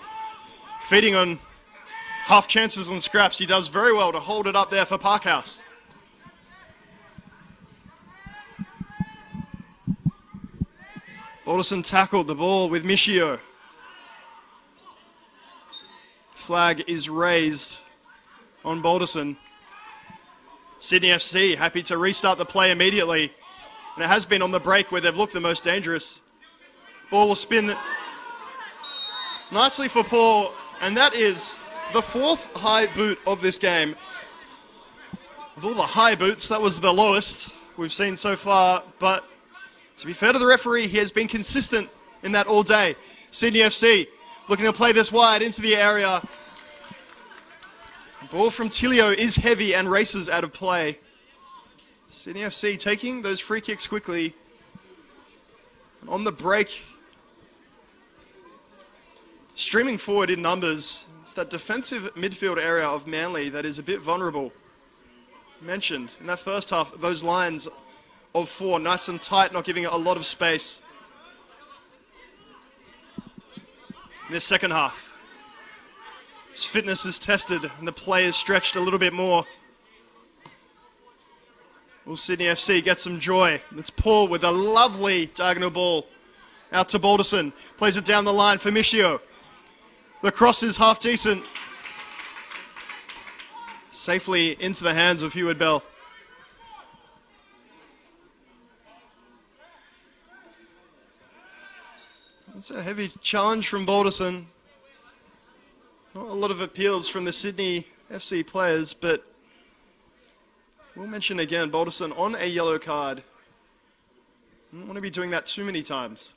feeding on half chances and scraps. He does very well to hold it up there for Parkhouse. Balderson tackled the ball with Michio. Flag is raised on Balderson. Sydney FC happy to restart the play immediately. And it has been on the break where they've looked the most dangerous. Ball will spin nicely for Paul. And that is the 4th high boot of this game. Of all the high boots, that was the lowest we've seen so far. But to be fair to the referee, he has been consistent in that all day. Sydney FC looking to play this wide into the area. Ball from Tilio is heavy and races out of play. Sydney FC taking those free kicks quickly. And on the break, streaming forward in numbers. It's that defensive midfield area of Manly that is a bit vulnerable. Mentioned in that first half, those lines of 4, nice and tight, not giving it a lot of space. In this second half, his fitness is tested and the play is stretched a little bit more. Will Sydney FC get some joy? It's Paul with a lovely diagonal ball out to Balderson. Plays it down the line for Michio. The cross is half decent. Safely into the hands of Heward Bell. It's a heavy challenge from Balderson. Not a lot of appeals from the Sydney FC players, but we'll mention again, Balderson on a yellow card. Don't want to be doing that too many times.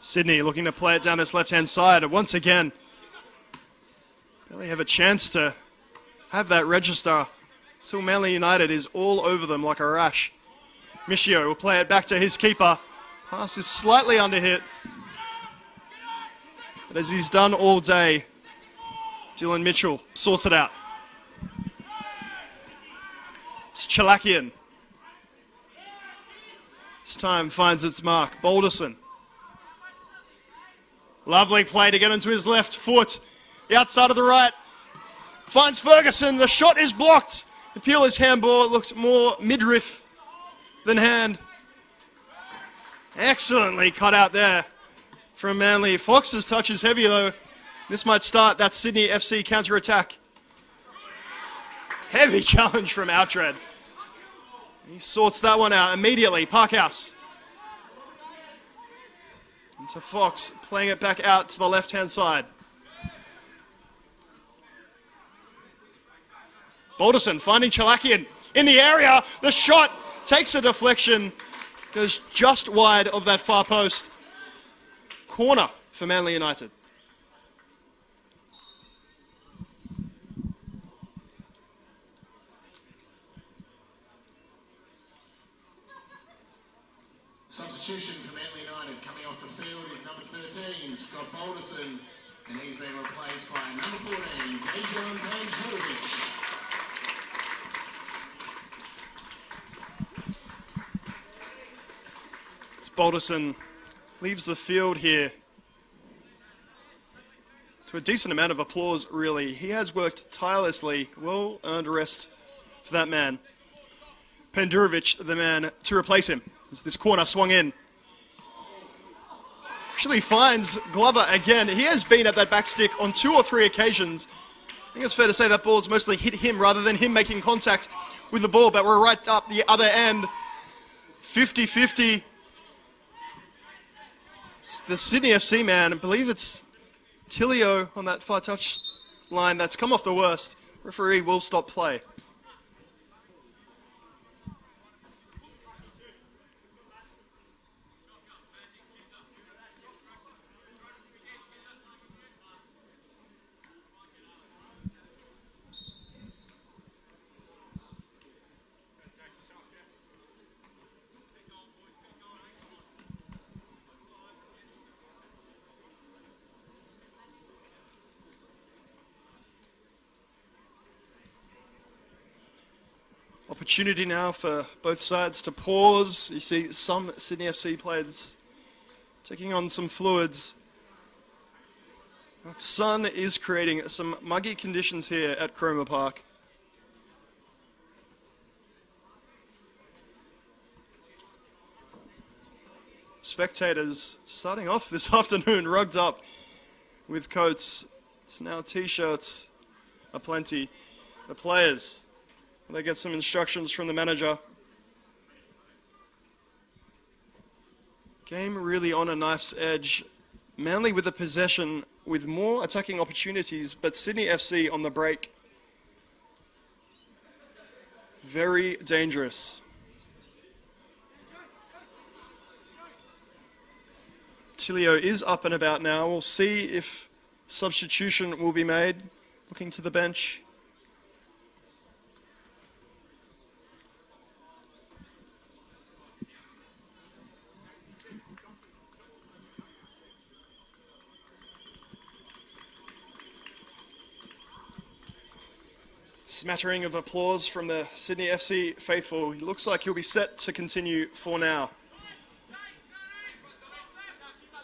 Sydney looking to play it down this left-hand side. Once again, barely have a chance to have that register. Still Manly United is all over them like a rash. Michio will play it back to his keeper. Pass is slightly underhit. But as he's done all day, Dylan Mitchell sorts it out. It's Chalakian. This time finds its mark. Balderson. Lovely play to get into his left foot. The outside of the right. Finds Ferguson. The shot is blocked. The appeal is handball. It looked more midriff than hand. Excellently cut out there from Manly. Fox's touch is heavy though. This might start that Sydney FC counter-attack. Heavy challenge from Outred. He sorts that one out immediately. Parkhouse. To Fox, playing it back out to the left-hand side. Balderson finding Chalakian in the area. The shot takes a deflection, goes just wide of that far post. Corner for Manly United. Substitution for Manly United coming off the field is number 13, Scott Balderson, and he's been replaced by number 14, Dejan Panjurovic. It's Balderson leaves the field here to a decent amount of applause, really. He has worked tirelessly, well-earned rest for that man. Panjurovic, the man to replace him. As this corner swung in. Actually finds Glover again. He has been at that back stick on 2 or 3 occasions. I think it's fair to say that ball's mostly hit him rather than him making contact with the ball, but we're right up the other end. 50-50. It's the Sydney FC man. I believe it's Tilio on that far touch line that's come off the worst. Referee will stop play. Opportunity now for both sides to pause. You see some Sydney FC players taking on some fluids. The sun is creating some muggy conditions here at Cromer Park. Spectators starting off this afternoon rugged up with coats. It's now t-shirts aplenty. The players, they get some instructions from the manager. Game really on a knife's edge. Manly with the possession, with more attacking opportunities, but Sydney FC on the break. Very dangerous. Tilio is up and about now. We'll see if substitution will be made. Looking to the bench. Smattering of applause from the Sydney FC faithful. He looks like he'll be set to continue for now.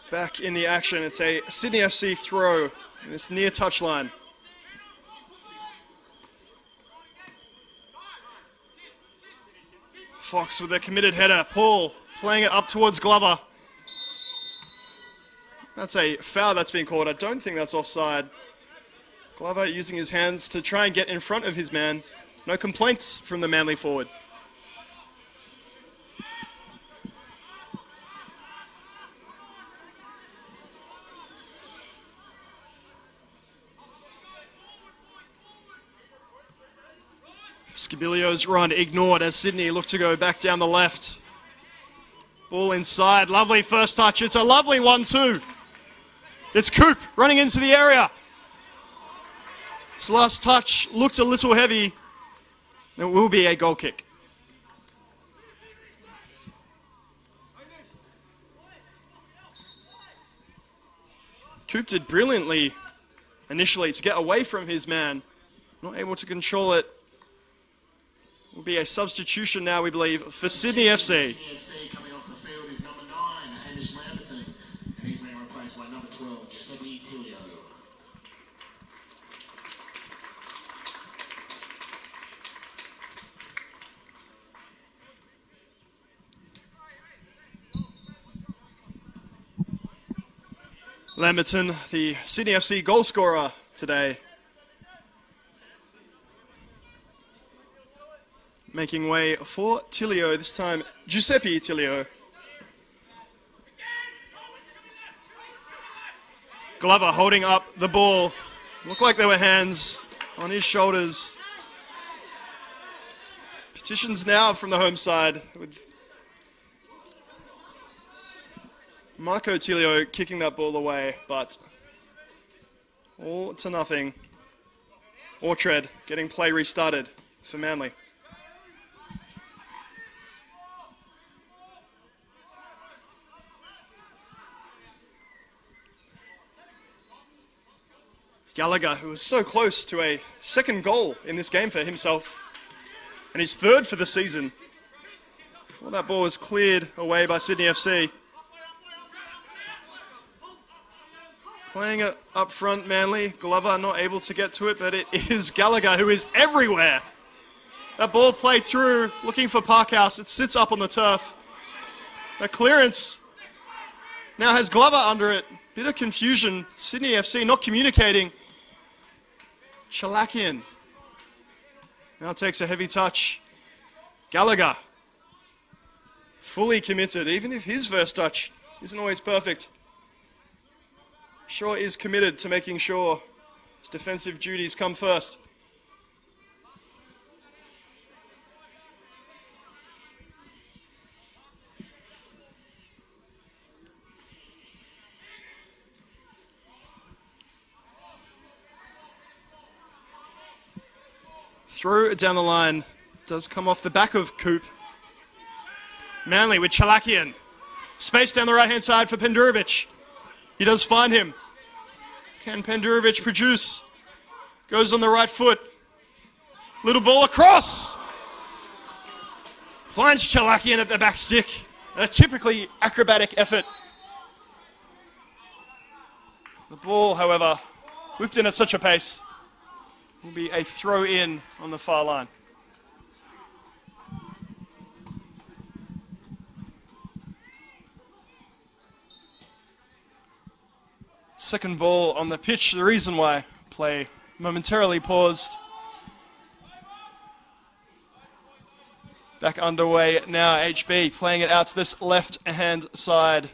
Back in the action, it's a Sydney FC throw in this near touchline. Fox with a committed header. Paul playing it up towards Glover. That's a foul that's been called. I don't think that's offside. Glover using his hands to try and get in front of his man. No complaints from the Manly forward. Scabilio's run ignored as Sydney look to go back down the left. Ball inside. Lovely first touch. It's a lovely one too. It's Coop running into the area. His last touch looked a little heavy. It will be a goal kick. Coop did brilliantly initially to get away from his man. Not able to control it. Will be a substitution now, we believe, for Sydney FC. Sydney FC coming off the field is number 9, Hamish Lamberton, and he's being replaced by number 12, Giuseppe Tilio. Lamberton, the Sydney FC goal scorer today. Making way for Tilio, this time Giuseppe Tilio. Glover holding up the ball. Looked like there were hands on his shoulders. Petitions now from the home side with Marco Tilio kicking that ball away, but all to nothing. Ortred getting play restarted for Manly. Gallagher, who was so close to a second goal in this game for himself, and his third for the season. Before that ball was cleared away by Sydney FC. Playing it up front, Manly. Glover not able to get to it, but it is Gallagher who is everywhere. That ball played through, looking for Parkhouse. It sits up on the turf. The clearance now has Glover under it. Bit of confusion. Sydney FC not communicating. Chalakian now takes a heavy touch. Gallagher fully committed, even if his first touch isn't always perfect. Shaw is committed to making sure his defensive duties come first. Throw down the line. Does come off the back of Coop. Manly with Chalakian. Space down the right-hand side for Pendurovic. He does find him. Can Pendurovic produce? Goes on the right foot. Little ball across. Finds Chalakian at the back stick. A typically acrobatic effort. The ball, however, whipped in at such a pace. Will be a throw in on the far line. Second ball on the pitch, the reason why play momentarily paused. Back underway now, HB playing it out to this left-hand side.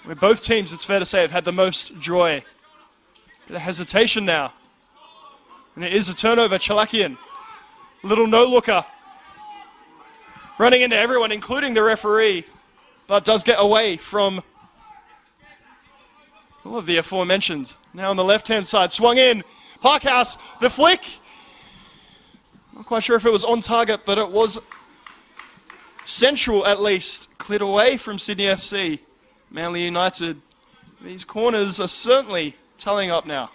Where both teams, it's fair to say, have had the most joy. Bit of hesitation now. And it is a turnover, Chalakian. Little no-looker. Running into everyone, including the referee. But does get away from all of the aforementioned. Now on the left-hand side, swung in. Parkhouse, the flick. Not quite sure if it was on target, but it was central at least. Cleared away from Sydney FC. Manly United. These corners are certainly tallying up now.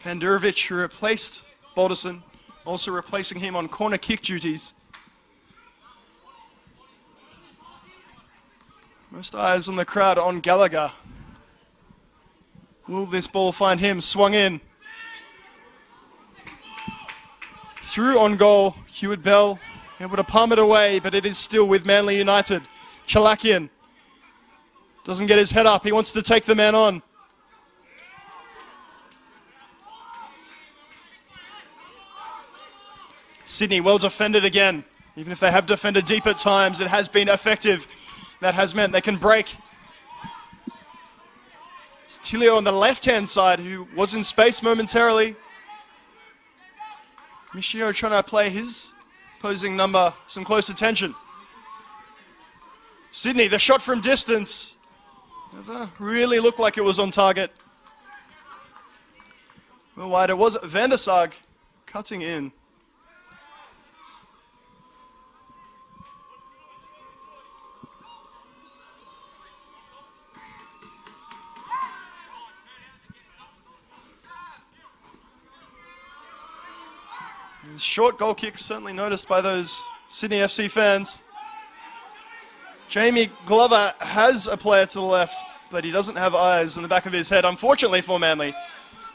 Pandurovic, who replaced Balderson, also replacing him on corner kick duties. Most eyes on the crowd on Gallagher. Will this ball find him? Swung in. Through on goal. Hewitt Bell able to palm it away, but it is still with Manly United. Chalakian doesn't get his head up. He wants to take the man on. Sydney well defended again. Even if they have defended deep at times, it has been effective. That has meant they can break. It's Tilio on the left-hand side, who was in space momentarily. Michio trying to play his opposing number some close attention. Sydney, the shot from distance. Never really looked like it was on target. Well wide, it was Van der Sar cutting in. Short goal kick, certainly noticed by those Sydney FC fans. Jamie Glover has a player to the left, but he doesn't have eyes in the back of his head, unfortunately for Manly.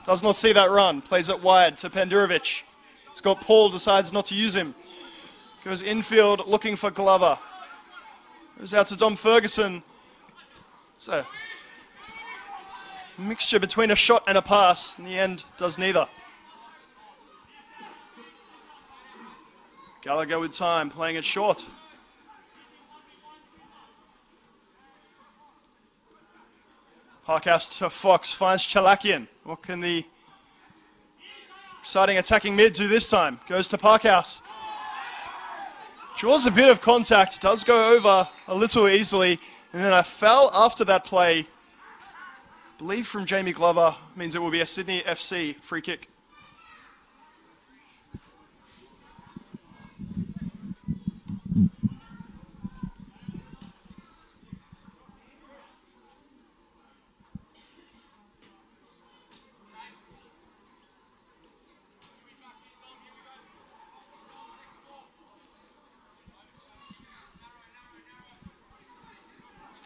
Does not see that run. Plays it wide to Pandurovic. Scott Paul decides not to use him. Goes infield looking for Glover. Goes out to Dom Ferguson. So, mixture between a shot and a pass. In the end, does neither. Gallagher with time, playing it short. Parkhouse to Fox, finds Chalakian. What can the exciting attacking mid do this time? Goes to Parkhouse. Draws a bit of contact, does go over a little easily, and then a foul after that play, I believe from Jamie Glover, means it will be a Sydney FC free kick.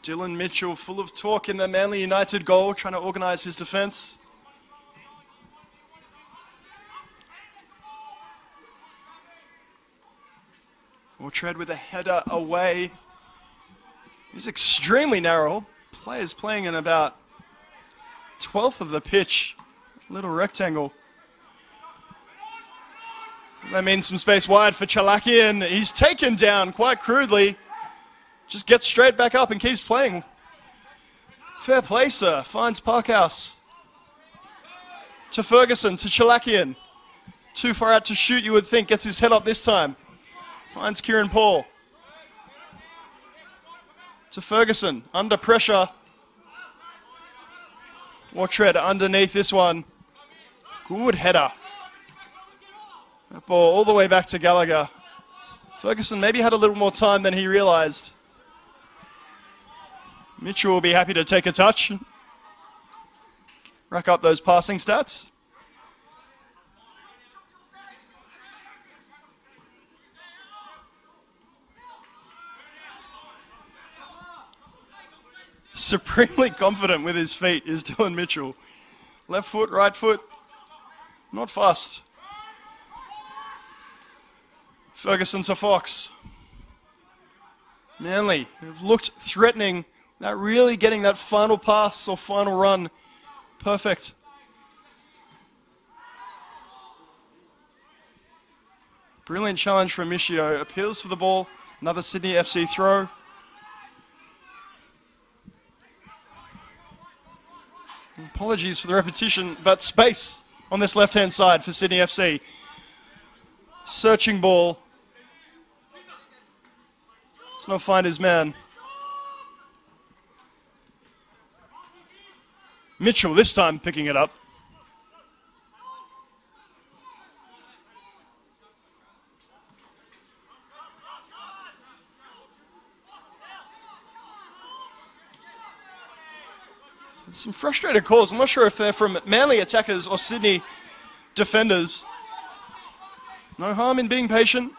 Dylan Mitchell full of talk in the Manly United goal, trying to organise his defence. Tread with a header away. He's extremely narrow. Players playing in about 12th of the pitch. Little rectangle. That means some space wide for Chalakian. He's taken down quite crudely. Just gets straight back up and keeps playing. Fair play, sir. Finds Parkhouse. To Ferguson, to Chalakian. Too far out to shoot, you would think. Gets his head up this time. Finds Kieran Paul. To Ferguson, under pressure. Watred underneath this one. Good header. That ball all the way back to Gallagher. Ferguson maybe had a little more time than he realised. Mitchell will be happy to take a touch. Rack up those passing stats. Supremely confident with his feet is Dylan Mitchell. Left foot, right foot, not fast. Ferguson to Fox. Manly have looked threatening, not really getting that final pass or final run perfect. Brilliant challenge from Michio. Appeals for the ball. Another Sydney FC throw. Apologies for the repetition, but space on this left-hand side for Sydney FC. Searching ball. Does not find his man. Mitchell this time picking it up. Some frustrated calls. I'm not sure if they're from Manly attackers or Sydney defenders. No harm in being patient.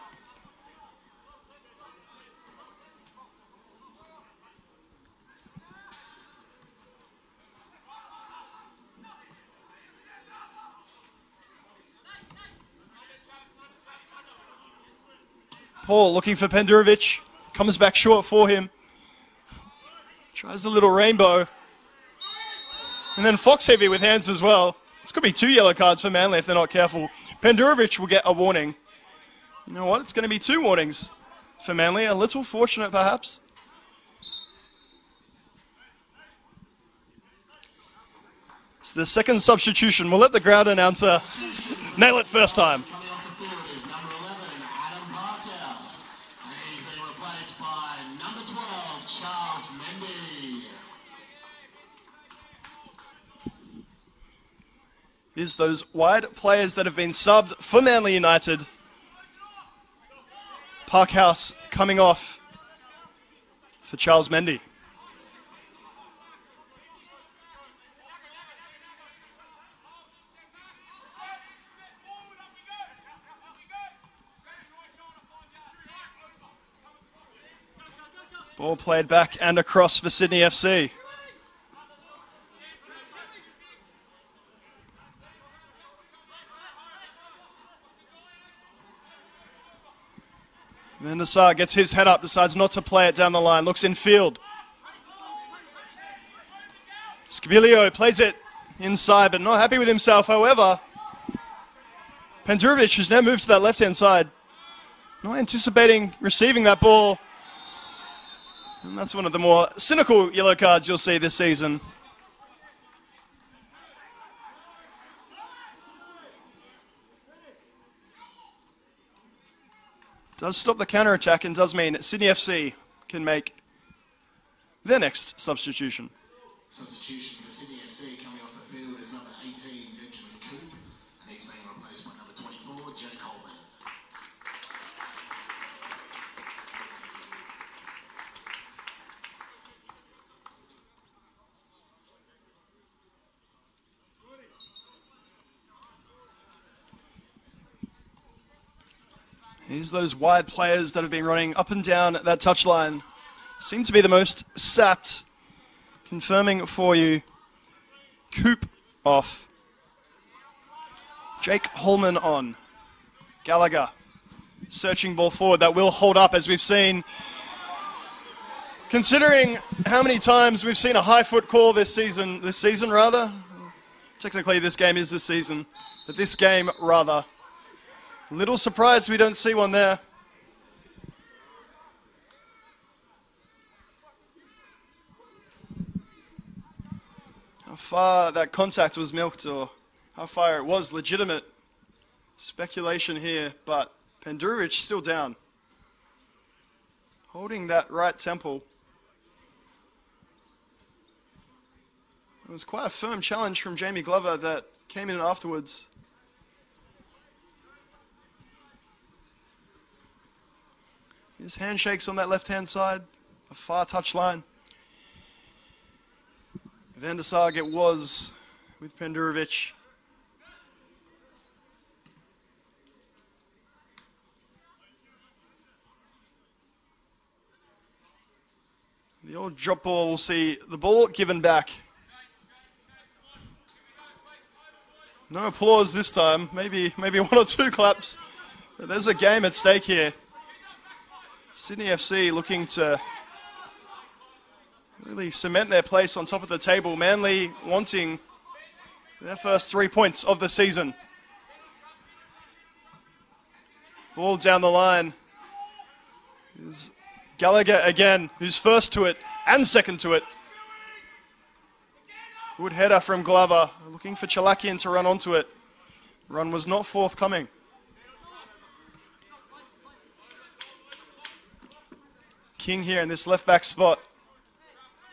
Paul looking for Pendurovic. Comes back short for him. Tries the little rainbow. And then Fox Heavy with hands as well. This could be 2 yellow cards for Manly if they're not careful. Pendurovic will get a warning. You know what? It's going to be 2 warnings for Manly. A little fortunate, perhaps. It's the second substitution. We'll let the ground announcer nail it first time. Is those wide players that have been subbed for Manly United. Parkhouse coming off for Charles Mendy. Ball played back and across for Sydney FC. Then Nassar gets his head up, decides not to play it down the line, looks in field. Scabilio plays it inside, but not happy with himself. However, Pendurovic has now moved to that left-hand side. Not anticipating receiving that ball. And that's one of the more cynical yellow cards you'll see this season. Does stop the counter-attack and does mean Sydney FC can make their next substitution. Substitution for Sydney FC coming off the field is number 18, Benjamin Coop, and he's being replaced by number 24, Jay Coleman. Here's those wide players that have been running up and down that touchline. Seem to be the most sapped. Confirming for you, Coop off. Jake Holman on. Gallagher searching ball forward. That will hold up, as we've seen. Considering how many times we've seen a high foot call this season rather. Technically this game is this season, but this game rather. Little surprised we don't see one there. How far that contact was milked, or how far it was legitimate. Speculation here, but Pendurovic still down. Holding that right temple. It was quite a firm challenge from Jamie Glover that came in afterwards. His handshakes on that left-hand side, a far touch line. Van der Sar it was with Pendurovic. The old drop ball, we'll see the ball given back. No applause this time, maybe 1 or 2 claps. But there's a game at stake here. Sydney FC looking to really cement their place on top of the table. Manly wanting their first 3 points of the season. Ball down the line. Here's Gallagher again, who's first to it and second to it. Good header from Glover, looking for Chalakian to run onto it. Run was not forthcoming. King here in this left back spot.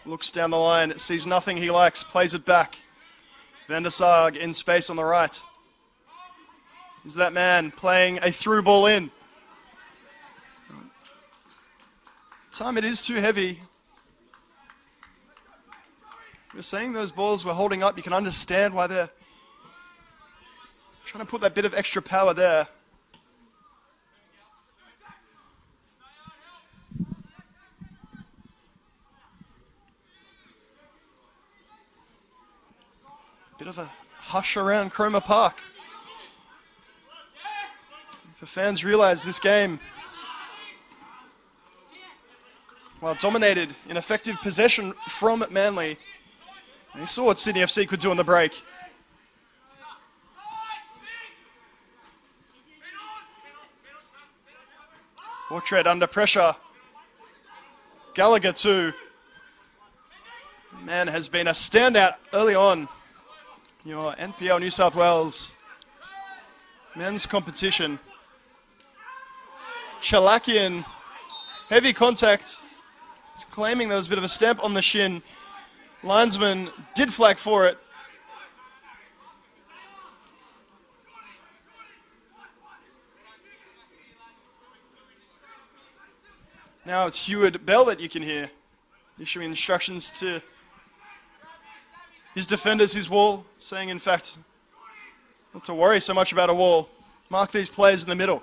Looks down the line, sees nothing he likes, plays it back. Van der Sar in space on the right. Is that man playing a through ball in? Time it is too heavy. We're saying those balls were holding up. You can understand why they're Trying to put that bit of extra power there. Bit of a hush around Cromer Park. The fans realize this game, while dominated in effective possession from Manly, they saw what Sydney FC could do on the break. Orchard under pressure. Gallagher too. The man has been a standout early on. Your NPL New South Wales men's competition. Chalakian, heavy contact. He's claiming there was a bit of a stamp on the shin. Linesman did flag for it. Now it's Heward Bell that you can hear issuing instructions to his defenders, his wall, saying in fact not to worry so much about a wall. Mark these players in the middle.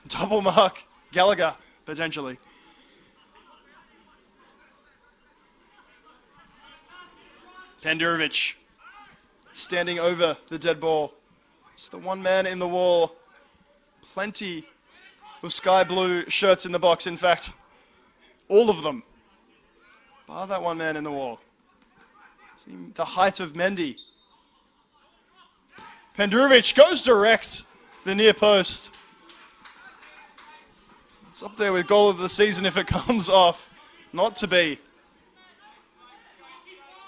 Double mark Gallagher, potentially. Pandurovic standing over the dead ball. It's the one man in the wall. Plenty of sky blue shirts in the box, in fact. All of them. Bar that one man in the wall. See the height of Mendy. Pandurovic goes direct. The near post. It's up there with goal of the season if it comes off. Not to be.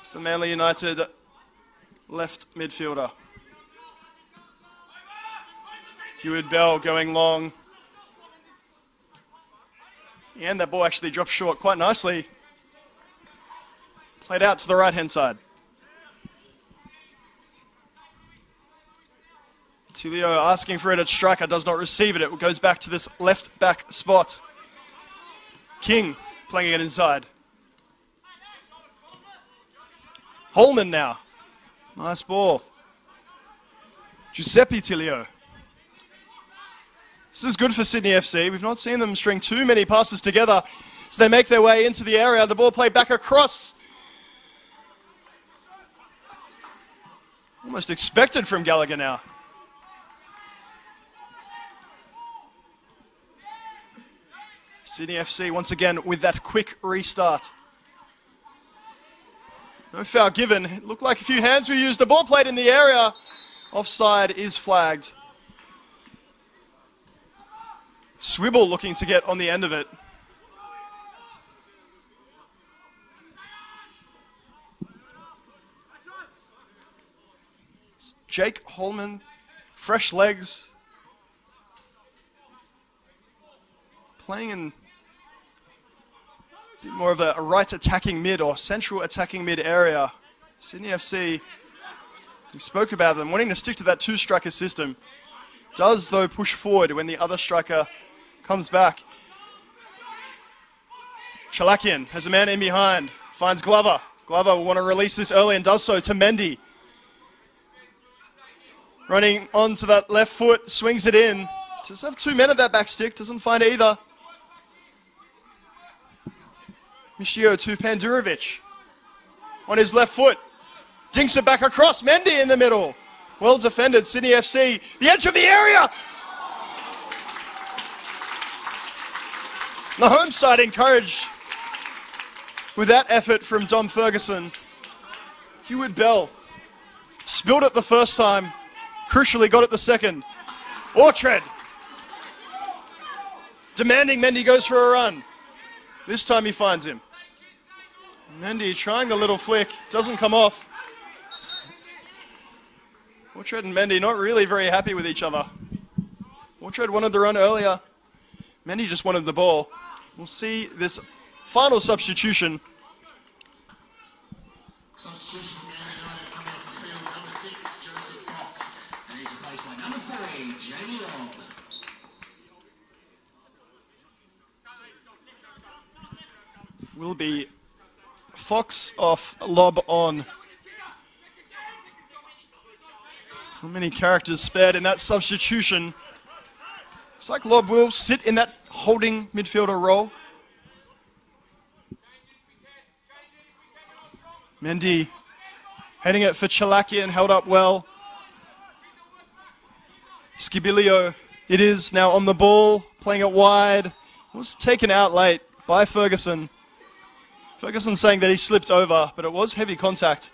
It's the Manly United left midfielder. Heward Bell going long. And that ball actually dropped short quite nicely. Played out to the right-hand side. Tilio asking for it at striker, does not receive it. It goes back to this left back spot. King playing it inside. Holman now. Nice ball. Giuseppe Tilio. This is good for Sydney FC. We've not seen them string too many passes together. So they make their way into the area. The ball played back across. Almost expected from Gallagher now. Sydney FC once again with that quick restart. No foul given. It looked like a few hands were used. The ball played in the area. Offside is flagged. Swibble looking to get on the end of it. Jake Holman, fresh legs. Playing in a bit more of a right attacking mid or central attacking mid area. Sydney FC, we spoke about them wanting to stick to that two-striker system. Does, though, push forward when the other striker comes back. Chalakian has a man in behind. Finds Glover. Glover will want to release this early and does so to Mendy. Running onto that left foot, swings it in. Does have two men at that back stick, doesn't find either. Michio to Pandurovic. On his left foot. Dinks it back across. Mendy in the middle. Well defended, Sydney FC. The edge of the area! The home side encouraged with that effort from Dom Ferguson. Heward Bell spilled it the first time. Crucially got it the second. Orchard. Demanding Mendy goes for a run. This time he finds him. Mendy trying the little flick. Doesn't come off. Orchard and Mendy not really very happy with each other. Orchard wanted the run earlier. Mendy just wanted the ball. We'll see this final substitution. Substitution for Man United coming off the field. Number 6, Joseph Fox. And he's replaced by number 3, Jamie Long. Will be Fox off, lob on. Not many characters spared in that substitution. Looks like Lob will sit in that holding midfielder role. Mendy heading it for Chalakian, held up well. Skibilio, it is now on the ball, playing it wide. Was taken out late by Ferguson. Ferguson saying that he slipped over, but it was heavy contact.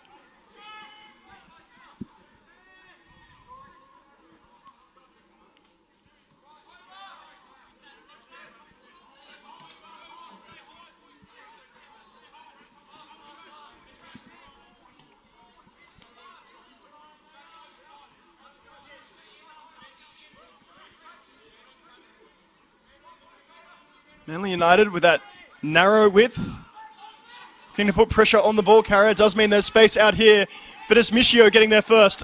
Manly United with that narrow width. Looking to put pressure on the ball carrier. Does mean there's space out here, but it's Michio getting there first.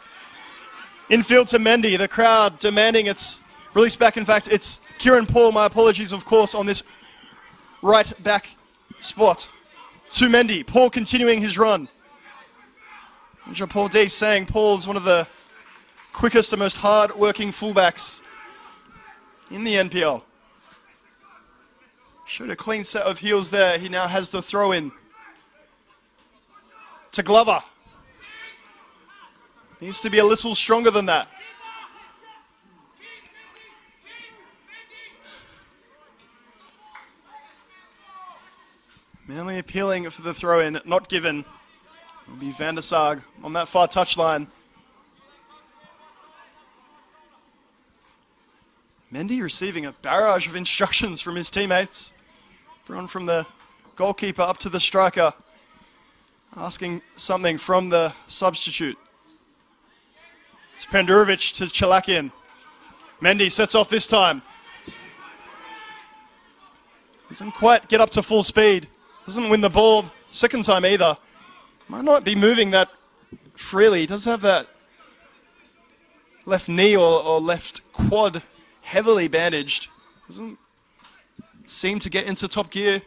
Infield to Mendy. The crowd demanding its release back. In fact, it's Kieran Paul, my apologies, of course, on this right back spot. To Mendy. Paul continuing his run. Paul D saying Paul's one of the quickest and most hard-working fullbacks in the NPL. Showed a clean set of heels there. He now has the throw in. To Glover. Needs to be a little stronger than that. Manly appealing for the throw in, not given. It'll be Van der Sarg on that far touchline. Mendy receiving a barrage of instructions from his teammates. Everyone from the goalkeeper up to the striker, asking something from the substitute. It's Pendurovic to Chalakian. Mendy sets off this time. Doesn't quite get up to full speed. Doesn't win the ball second time either. Might not be moving that freely. He does have that left knee or left quad heavily bandaged. Doesn't seem to get into top gear.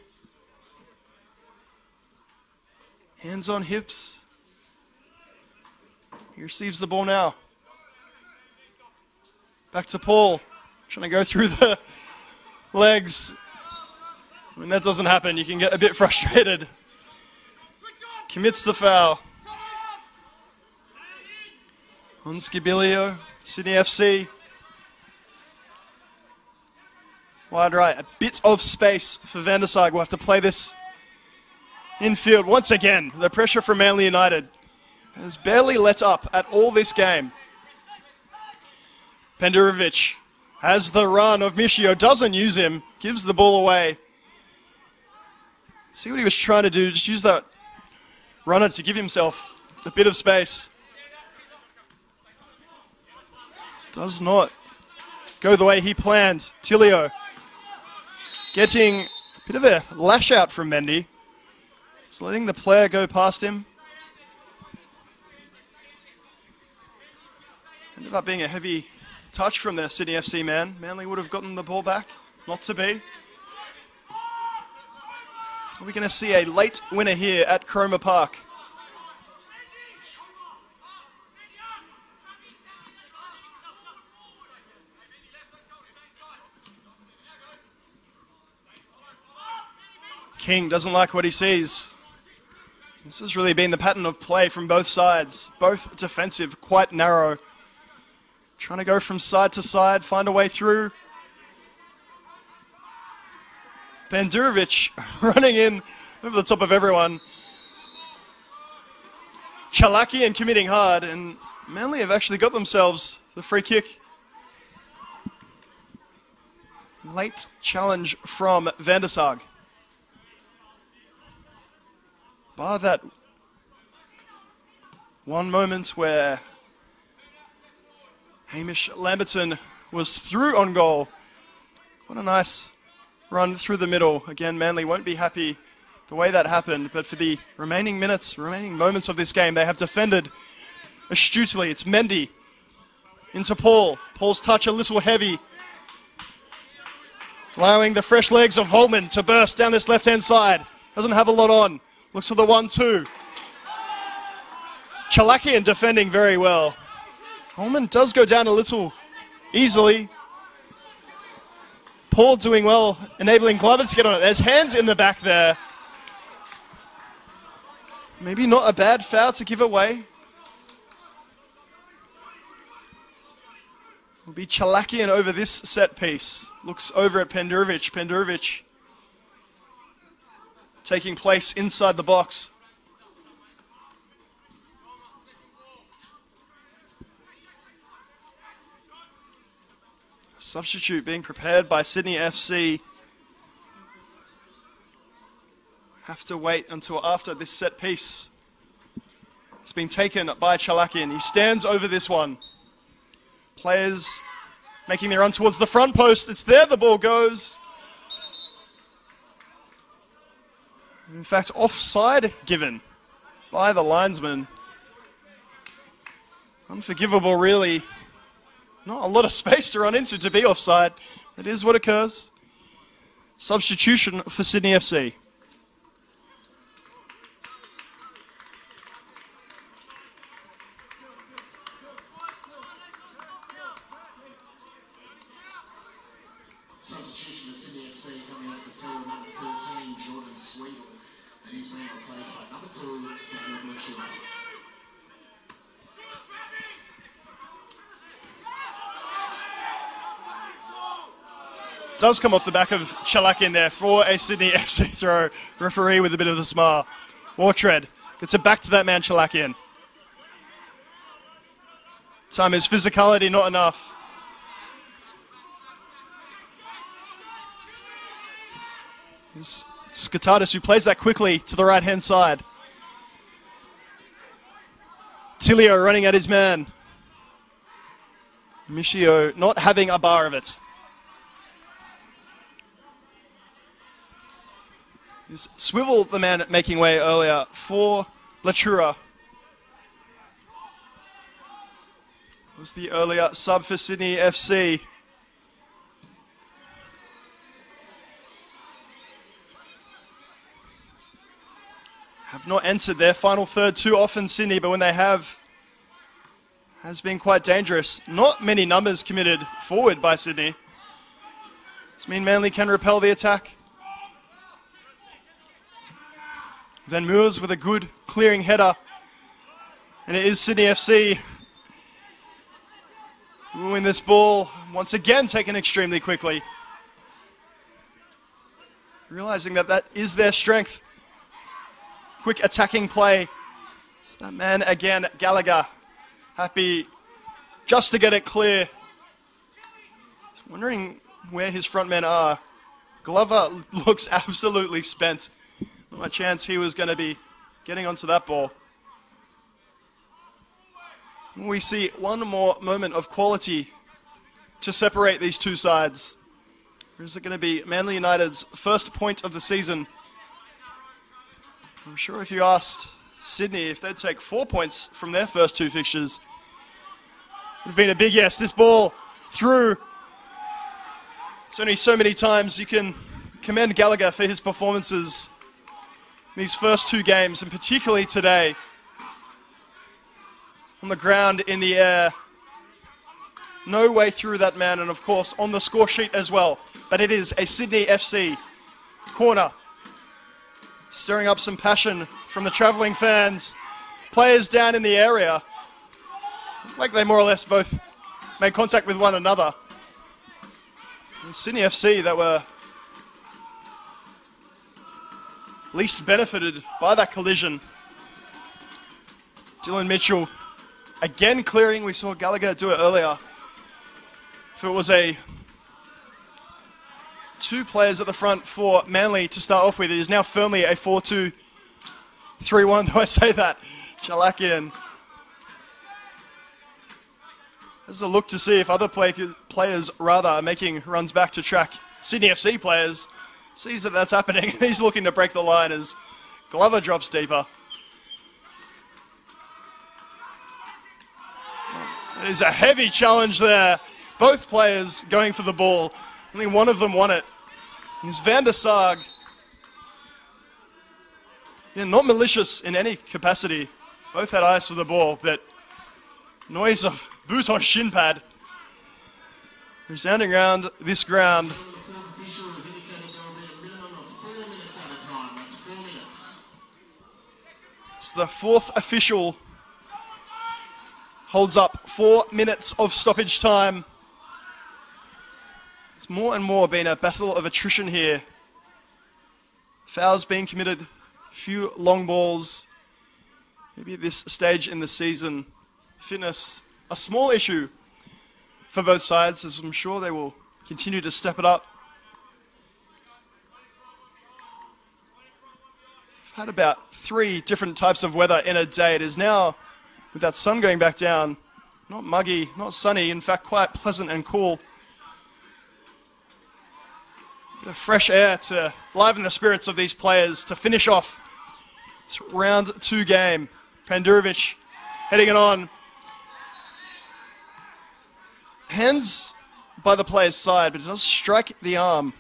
Hands on hips. He receives the ball now. Back to Paul. Trying to go through the legs. When that doesn't happen, you can get a bit frustrated. Commits the foul. On Skibilio, Sydney FC. Wide right, a bit of space for Van der Sarg. We'll have to play this infield. Once again, the pressure from Manly United has barely let up at all this game. Pendurovic has the run of Michio, doesn't use him, gives the ball away. See what he was trying to do, just use that runner to give himself a bit of space. Does not go the way he planned. Tilio getting a bit of a lash out from Mendy. Just letting the player go past him. Ended up being a heavy touch from the Sydney FC man. Manly would have gotten the ball back. Not to be. Are we going to see a late winner here at Cromer Park? King doesn't like what he sees. This has really been the pattern of play from both sides. Both defensive, quite narrow. Trying to go from side to side, find a way through. Pendurovic running in over the top of everyone. Chalakian committing hard, and Manly have actually got themselves the free kick. Late challenge from Van der Sarg. Bar that one moment where Hamish Lamberton was through on goal. What a nice run through the middle. Again, Manly won't be happy the way that happened, but for the remaining moments of this game, they have defended astutely. It's Mendy into Paul. Paul's touch a little heavy. Allowing the fresh legs of Holman to burst down this left-hand side. Doesn't have a lot on. Looks for the 1-2. Chalakian defending very well Coleman does go down a little easily. Paul doing well, enabling Glover to get on it. There's hands in the back there. Maybe not a bad foul to give away. Will be Chalakian over this set piece. Looks over at Pendurovic. Pendurovic taking place inside the box. Substitute being prepared by Sydney FC. Have to wait until after this set piece. It's been taken by Chalakian. He stands over this one. Players making their run towards the front post. It's there the ball goes. In fact, offside given by the linesman. Unforgivable, really. Not a lot of space to run into to be offside. It is what occurs. Substitution for Sydney FC. Substitution for Sydney FC coming off the field, number 13, Jordan Sweet, and he's been replaced by number 2, Daniel Mitchell. Does come off the back of Chalakian there for a Sydney FC throw. Referee with a bit of a smile. Wartred gets it back to that man Chalakian. Time is physicality not enough. It's Skatadis who plays that quickly to the right-hand side. Tilio running at his man. Michio not having a bar of it. Is Swivel the man making way earlier for Latura. Was the earlier sub for Sydney FC. Have not entered their final third too often, Sydney, but when they have, has been quite dangerous. Not many numbers committed forward by Sydney. Does mean Manly can repel the attack. Van Moors with a good clearing header. And it is Sydney FC who win this ball. Once again taken extremely quickly. Realizing that that is their strength. Quick attacking play. It's that man again, Gallagher. Happy just to get it clear. He's wondering where his front men are. Glover looks absolutely spent. Not a chance he was going to be getting onto that ball. We see one more moment of quality to separate these two sides. Or is it going to be Manly United's first point of the season? I'm sure if you asked Sydney if they'd take 4 points from their first two fixtures, it would have been a big yes. This ball through. There's only so many times you can commend Gallagher for his performances in these first two games, and particularly today. On the ground, in the air. No way through that man, and of course on the score sheet as well. But it is a Sydney FC corner. Stirring up some passion from the travelling fans. Players down in the area. Like they more or less both made contact with one another. And Sydney FC that were least benefited by that collision. Dylan Mitchell again clearing. We saw Gallagher do it earlier. If it was two players at the front for Manly to start off with, it is now firmly a 4-2-3-1, though I say that. Chalakian has a look to see if other players rather are making runs back to track. Sydney FC players sees that that's happening, and he's looking to break the line as Glover drops deeper. It is a heavy challenge there. Both players going for the ball. Only one of them won it. It's Van der Sarg. Yeah, not malicious in any capacity. Both had eyes for the ball, but Noise of boot on shin pad resounding around this ground. The fourth official has indicated there will be a minimum of 4 minutes at a time. That's 4 minutes. It's the fourth official holds up 4 minutes of stoppage time. It's more and more been a battle of attrition here. Fouls being committed, few long balls. Maybe at this stage in the season, fitness, a small issue for both sides, as I'm sure they will continue to step it up. We've had about 3 different types of weather in a day. It is now, with that sun going back down, not muggy, not sunny, in fact quite pleasant and cool. Bit of fresh air to liven the spirits of these players to finish off this round 2 game. Pandurovic heading it on. Hands by the player's side, but it does strike the arm.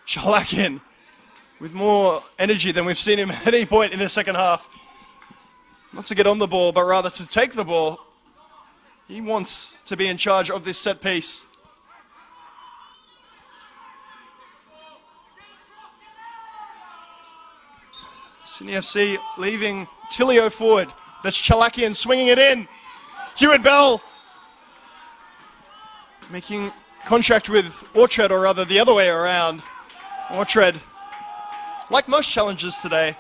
Chalakin with more energy than we've seen him at any point in the second half. Not to get on the ball, but rather to take the ball. He wants to be in charge of this set piece. Sydney FC leaving Tilio forward. That's Chalakian swinging it in. Hewitt Bell making contact with Orchard, or rather the other way around. Orchard, like most challenges today,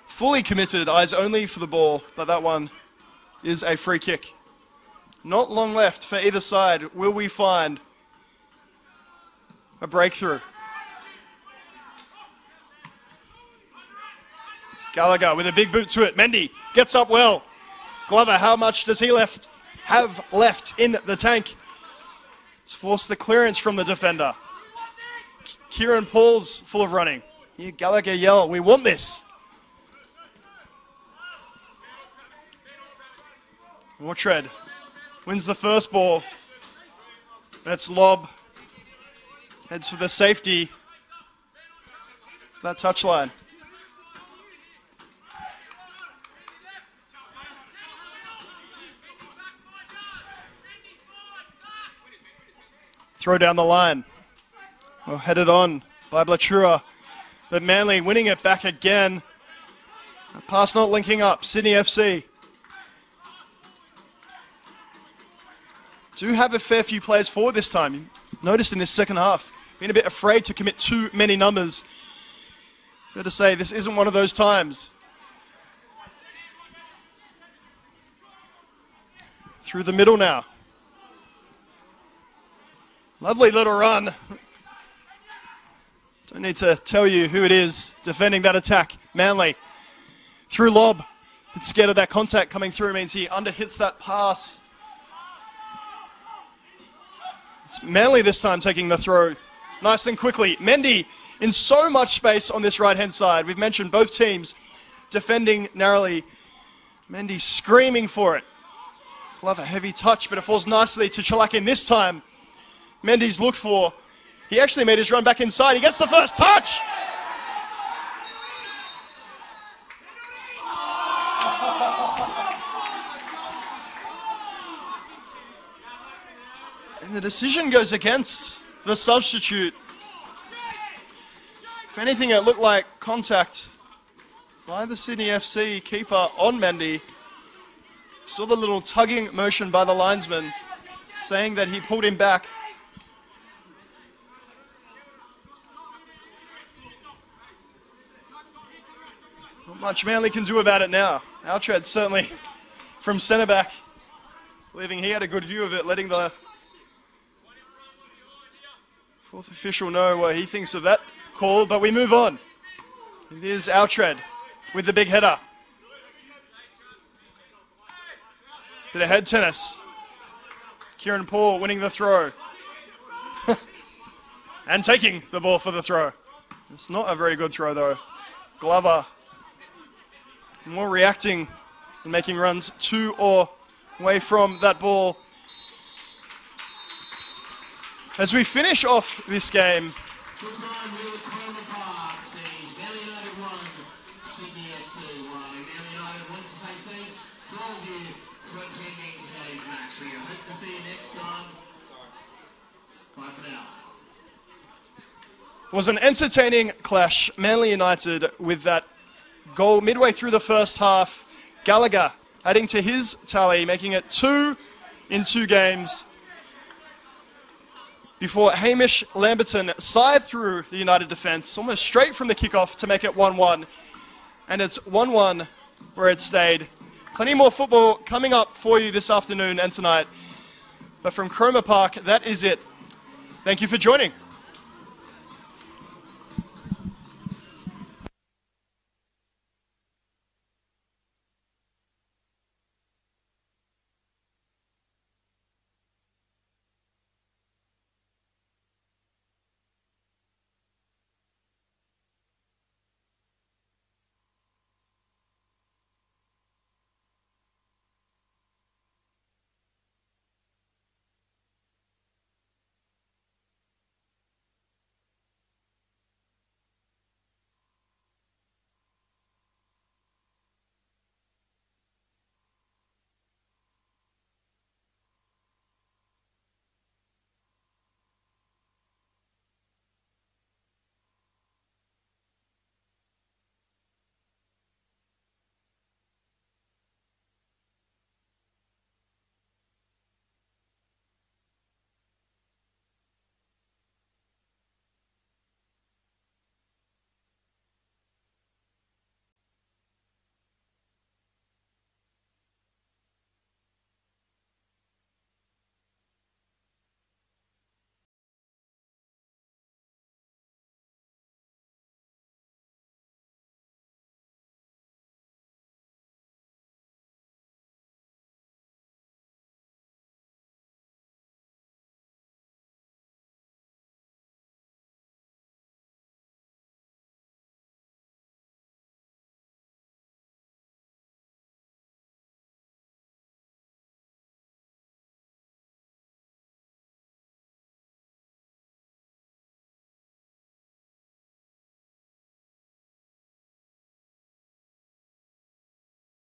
fully committed, eyes only for the ball, but that one is a free kick. Not long left for either side. Will we find a breakthrough? Gallagher with a big boot to it. Mendy gets up well. Glover, how much does he have left in the tank? It's forced the clearance from the defender. Kieran Paul's full of running. Here Gallagher yell, we want this. Orchard wins the first ball. That's lob. Heads for the safety. That touchline. Throw down the line. Well, headed on by Blatura. But Manly winning it back again. A pass not linking up. Sydney FC do have a fair few players forward this time. You noticed in this second half, been a bit afraid to commit too many numbers. Fair to say, this isn't one of those times. Through the middle now. Lovely little run. Don't need to tell you who it is defending that attack. Manly through lob. Bit scared of that contact coming through, means he underhits that pass. It's Manly this time taking the throw nice and quickly. Mendy in so much space on this right-hand side. We've mentioned both teams defending narrowly. Mendy screaming for it. Glover, heavy touch, but it falls nicely to Chalakin this time. Mendy's looked for. He actually made his run back inside. He gets the first touch. And the decision goes against the substitute. If anything, it looked like contact by the Sydney FC keeper on Mendy. Saw the little tugging motion by the linesman, saying that he pulled him back. Not much Manly can do about it now. Altrad certainly from centre back, believing he had a good view of it, letting the fourth official know what he thinks of that call, but we move on. It is Altrad with the big header. Bit of head tennis. Kieran Paul winning the throw. And taking the ball for the throw. It's not a very good throw though. Glover more reacting and making runs to or away from that ball. As we finish off this game, Full time here at Cromer Park sees Manly United 1, Sydney FC 1. And Manly United wants to say you for attending today's match. We hope to see you next time. Bye for now. It was an entertaining clash. Manly United with that goal midway through the first half. Gallagher adding to his tally, making it 2 in 2 games. Before Hamish Lamberton scythed through the United defence, almost straight from the kickoff to make it 1-1. And it's 1-1 where it stayed. Plenty more football coming up for you this afternoon and tonight. But from Cromer Park, that is it. Thank you for joining.